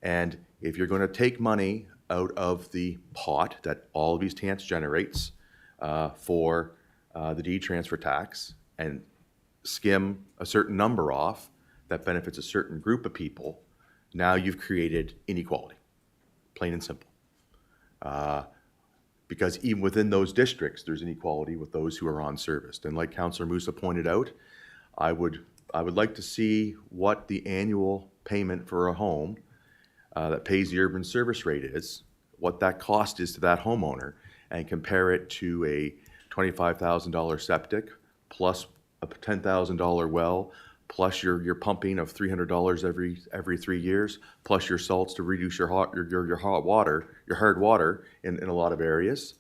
And if you're going to take money out of the pot that all of East Hants generates for the deed transfer tax and skim a certain number off that benefits a certain group of people, now you've created inequality, plain and simple. Because even within those districts, there's inequality with those who are unserviced. And like Councillor Musa pointed out, I would like to see what the annual payment for a home that pays the urban service rate is, what that cost is to that homeowner, and compare it to a $25,000 septic plus a $10,000 well, plus your pumping of $300 every 3 years, plus your salts to reduce your hard water in a lot of areas,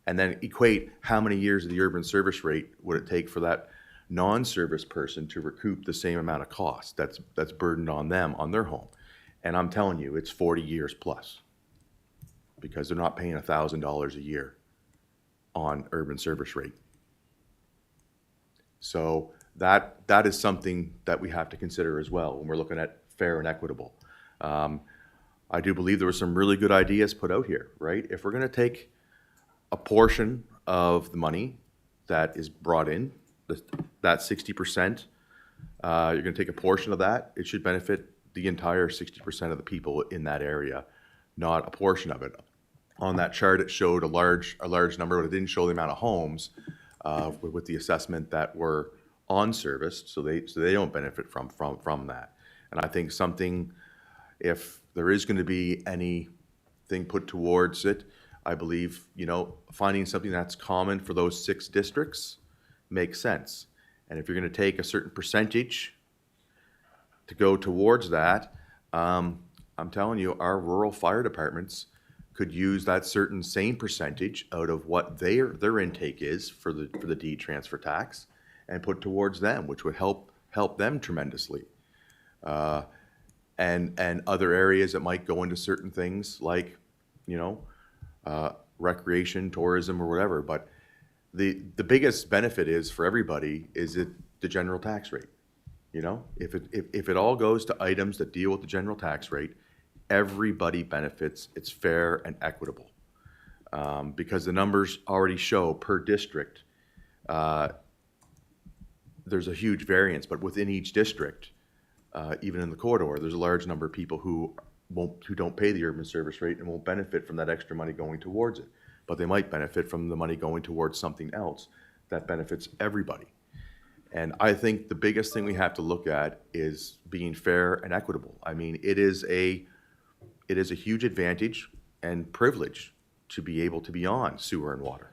and then equate how many years of the urban service rate would it take for that non-service person to recoup the same amount of cost that's burdened on them on their home. And I'm telling you, it's 40 years plus, because they're not paying $1,000 a year on urban service rate. So that is something that we have to consider as well when we're looking at fair and equitable. I do believe there were some really good ideas put out here, right? If we're going to take a portion of the money that is brought in, that 60%, you're going to take a portion of that, it should benefit the entire 60% of the people in that area, not a portion of it. On that chart, it showed a large number, but it didn't show the amount of homes with the assessment that were unserviced, so they don't benefit from that. And I think something, if there is going to be anything put towards it, I believe, finding something that's common for those 6 districts makes sense. And if you're going to take a certain percentage to go towards that, I'm telling you, our rural fire departments could use that same percentage out of what their intake is for the deed transfer tax and put towards them, which would help them tremendously. And other areas that might go into certain things like, recreation, tourism, or whatever. But the biggest benefit is for everybody is the general tax rate. If it all goes to items that deal with the general tax rate, everybody benefits. It's fair and equitable. Because the numbers already show per district, there's a huge variance, but within each district, even in the corridor, there's a large number of people who who don't pay the urban service rate and won't benefit from that extra money going towards it. But they might benefit from the money going towards something else that benefits everybody. And I think the biggest thing we have to look at is being fair and equitable. I mean, it is a huge advantage and privilege to be able to be on sewer and water.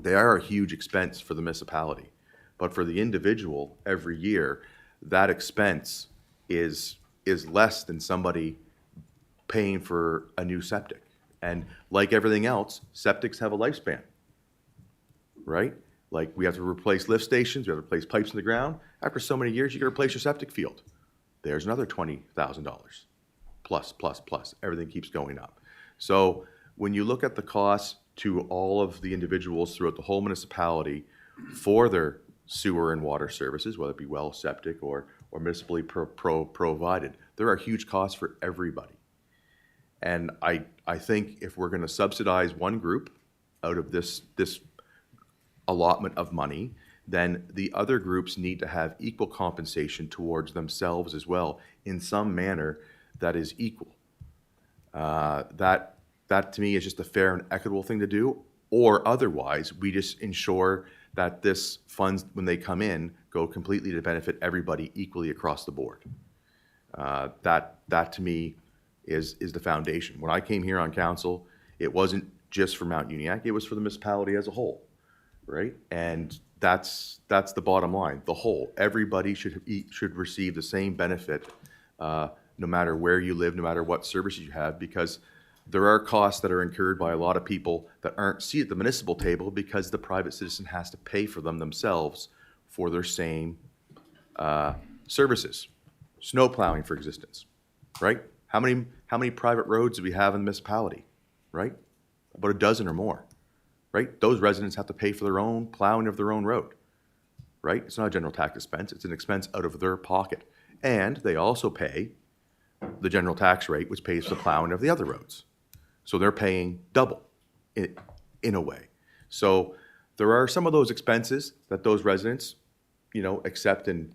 They are a huge expense for the municipality. But for the individual, every year, that expense is less than somebody paying for a new septic. And like everything else, septics have a lifespan, right? Like, we have to replace lift stations, we have to replace pipes in the ground. After so many years, you can replace your septic field. There's another $20,000. Plus. Everything keeps going up. So when you look at the costs to all of the individuals throughout the whole municipality for their sewer and water services, whether it be well, septic, or municipally provided, there are huge costs for everybody. And I think if we're going to subsidize one group out of this allotment of money, then the other groups need to have equal compensation towards themselves as well, in some manner that is equal. That to me is just a fair and equitable thing to do, or otherwise we just ensure that this funds, when they come in, go completely to benefit everybody equally across the board. That to me is the foundation. When I came here on council, it wasn't just for Mount Uniacke, it was for the municipality as a whole, right? And that's the bottom line, the whole. Everybody should receive the same benefit, no matter where you live, no matter what services you have, because there are costs that are incurred by a lot of people that aren't seated at the municipal table because the private citizen has to pay for them themselves for their same services. Snow plowing, for existence, right? How many private roads do we have in the municipality, right? About a dozen or more, right? Those residents have to pay for their own plowing of their own road, right? It's not a general tax expense, it's an expense out of their pocket. And they also pay the general tax rate, which pays for the plowing of the other roads. So they're paying double in a way. So there are some of those expenses that those residents, accept and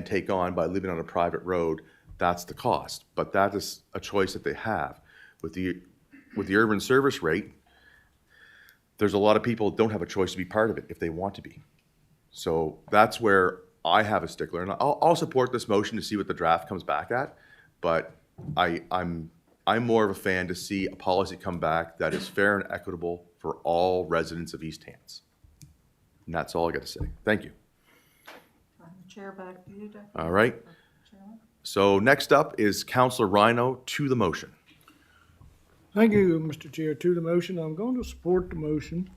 take on by living on a private road. That's the cost, but that is a choice that they have. With the urban service rate, there's a lot of people that don't have a choice to be part of it if they want to be. So that's where I have a stickler, and I'll support this motion to see what the draft comes back at, but I'm more of a fan to see a policy come back that is fair and equitable for all residents of East Hants. And that's all I got to say. Thank you. Chair, back to you, Deputy. All right. Chairman. So next up is Councillor Rhino to the motion. Thank you, Mr. Chair. To the motion, I'm going to support the motion.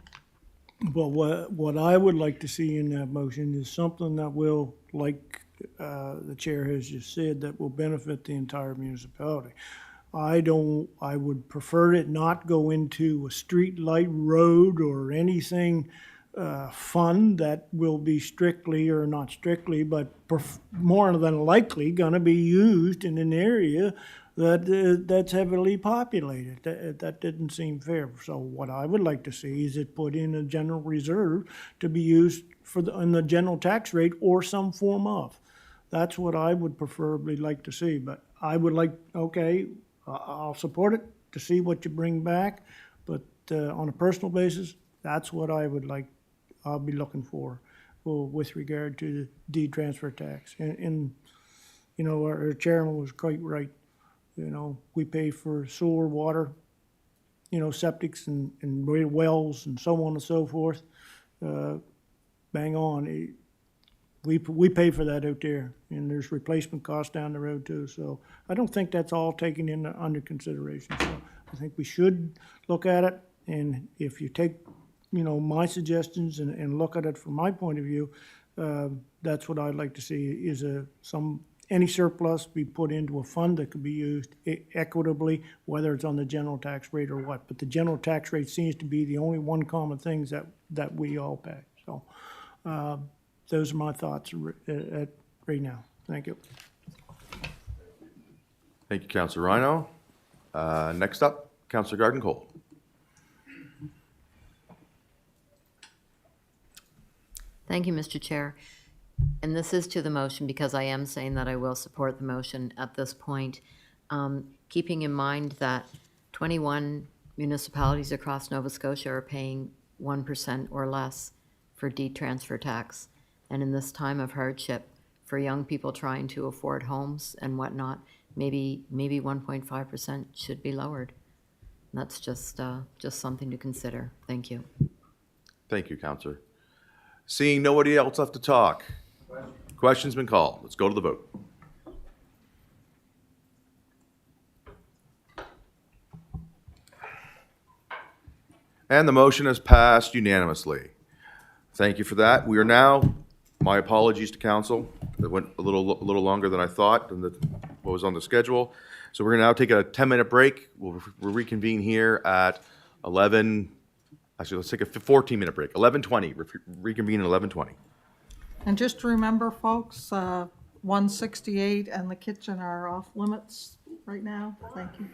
But what I would like to see in that motion is something that will, like the chair has just said, that will benefit the entire municipality. I would prefer it not go into a street light road or anything fund that will be strictly, or not strictly, but more than likely going to be used in an area that's heavily populated. That didn't seem fair. So what I would like to see is it put in a general reserve to be used in the general tax rate or some form of. That's what I would preferably like to see. But I would like, I'll support it to see what you bring back. But on a personal basis, that's what I would like. I'll be looking for with regard to the deed transfer tax. And our chairman was quite right. We pay for sewer, water, septics and wells and so on and so forth. Bang on. We pay for that out there, and there's replacement costs down the road too. So I don't think that's all taken under consideration. So I think we should look at it, and if you take, my suggestions and look at it from my point of view, that's what I'd like to see is any surplus be put into a fund that could be used equitably, whether it's on the general tax rate or what. But the general tax rate seems to be the only one common thing that we all pay. So those are my thoughts right now. Thank you. Thank you, Councillor Rhino. Next up, Councillor Garden Cole. Thank you, Mr. Chair. And this is to the motion because I am saying that I will support the motion at this point. keeping in mind that 21 municipalities across Nova Scotia are paying 1% or less for deed-transfer tax. And in this time of hardship, for young people trying to afford homes and whatnot, maybe 1.5% should be lowered. That's just something to consider. Thank you. Thank you, Counselor. Seeing nobody else left to talk. Question's been called. Let's go to the vote. And the motion has passed unanimously. Thank you for that. We are now, my apologies to council, it went a little longer than I thought than what was on the schedule. So we're going to now take a 10-minute break. We'll reconvene here at 11, actually, let's take a 14-minute break, 11:20, reconvene at 11:20. And just remember, folks, 168 and the kitchen are off limits right now. Thank you.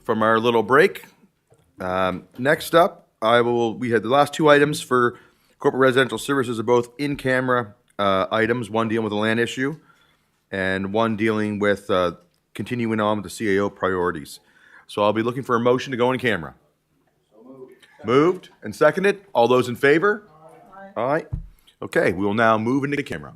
from our little break. Next up, we had the last two items for corporate residential services are both in-camera items, one dealing with a land issue and one dealing with continuing on with the CAO priorities. So I'll be looking for a motion to go in camera. Moved and seconded. All those in favor? Aye. Okay, we will now move into the camera.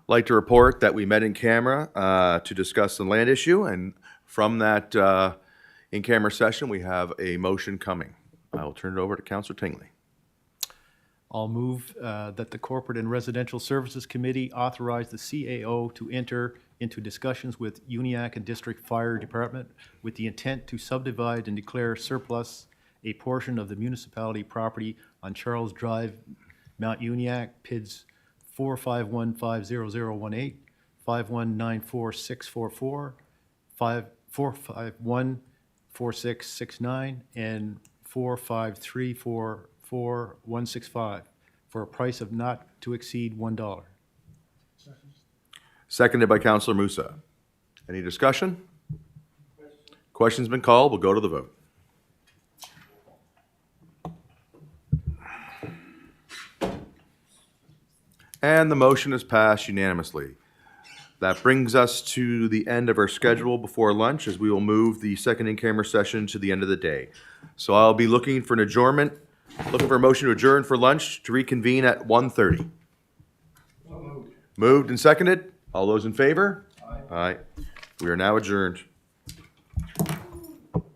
Like to report that we met in camera to discuss the land issue, and from that in-camera session, we have a motion coming. I will turn it over to Councilor Tingley. I'll move that the Corporate and Residential Services Committee authorize the CAO to enter into discussions with Uniac and District Fire Department with the intent to subdivide and declare surplus a portion of the municipality property on Charles Drive, Mount Uniac, PIDs 4515018, 51946444, 4514669, and 4534165 for a price of not to exceed $1. Seconded by Councilor Musa. Any discussion? Question's been called. We'll go to the vote. And the motion is passed unanimously. That brings us to the end of our schedule before lunch, as we will move the second in-camera session to the end of the day. So I'll be looking for an adjournment, looking for a motion to adjourn for lunch to reconvene at 1:30. Moved and seconded. All those in favor? Aye. We are now adjourned.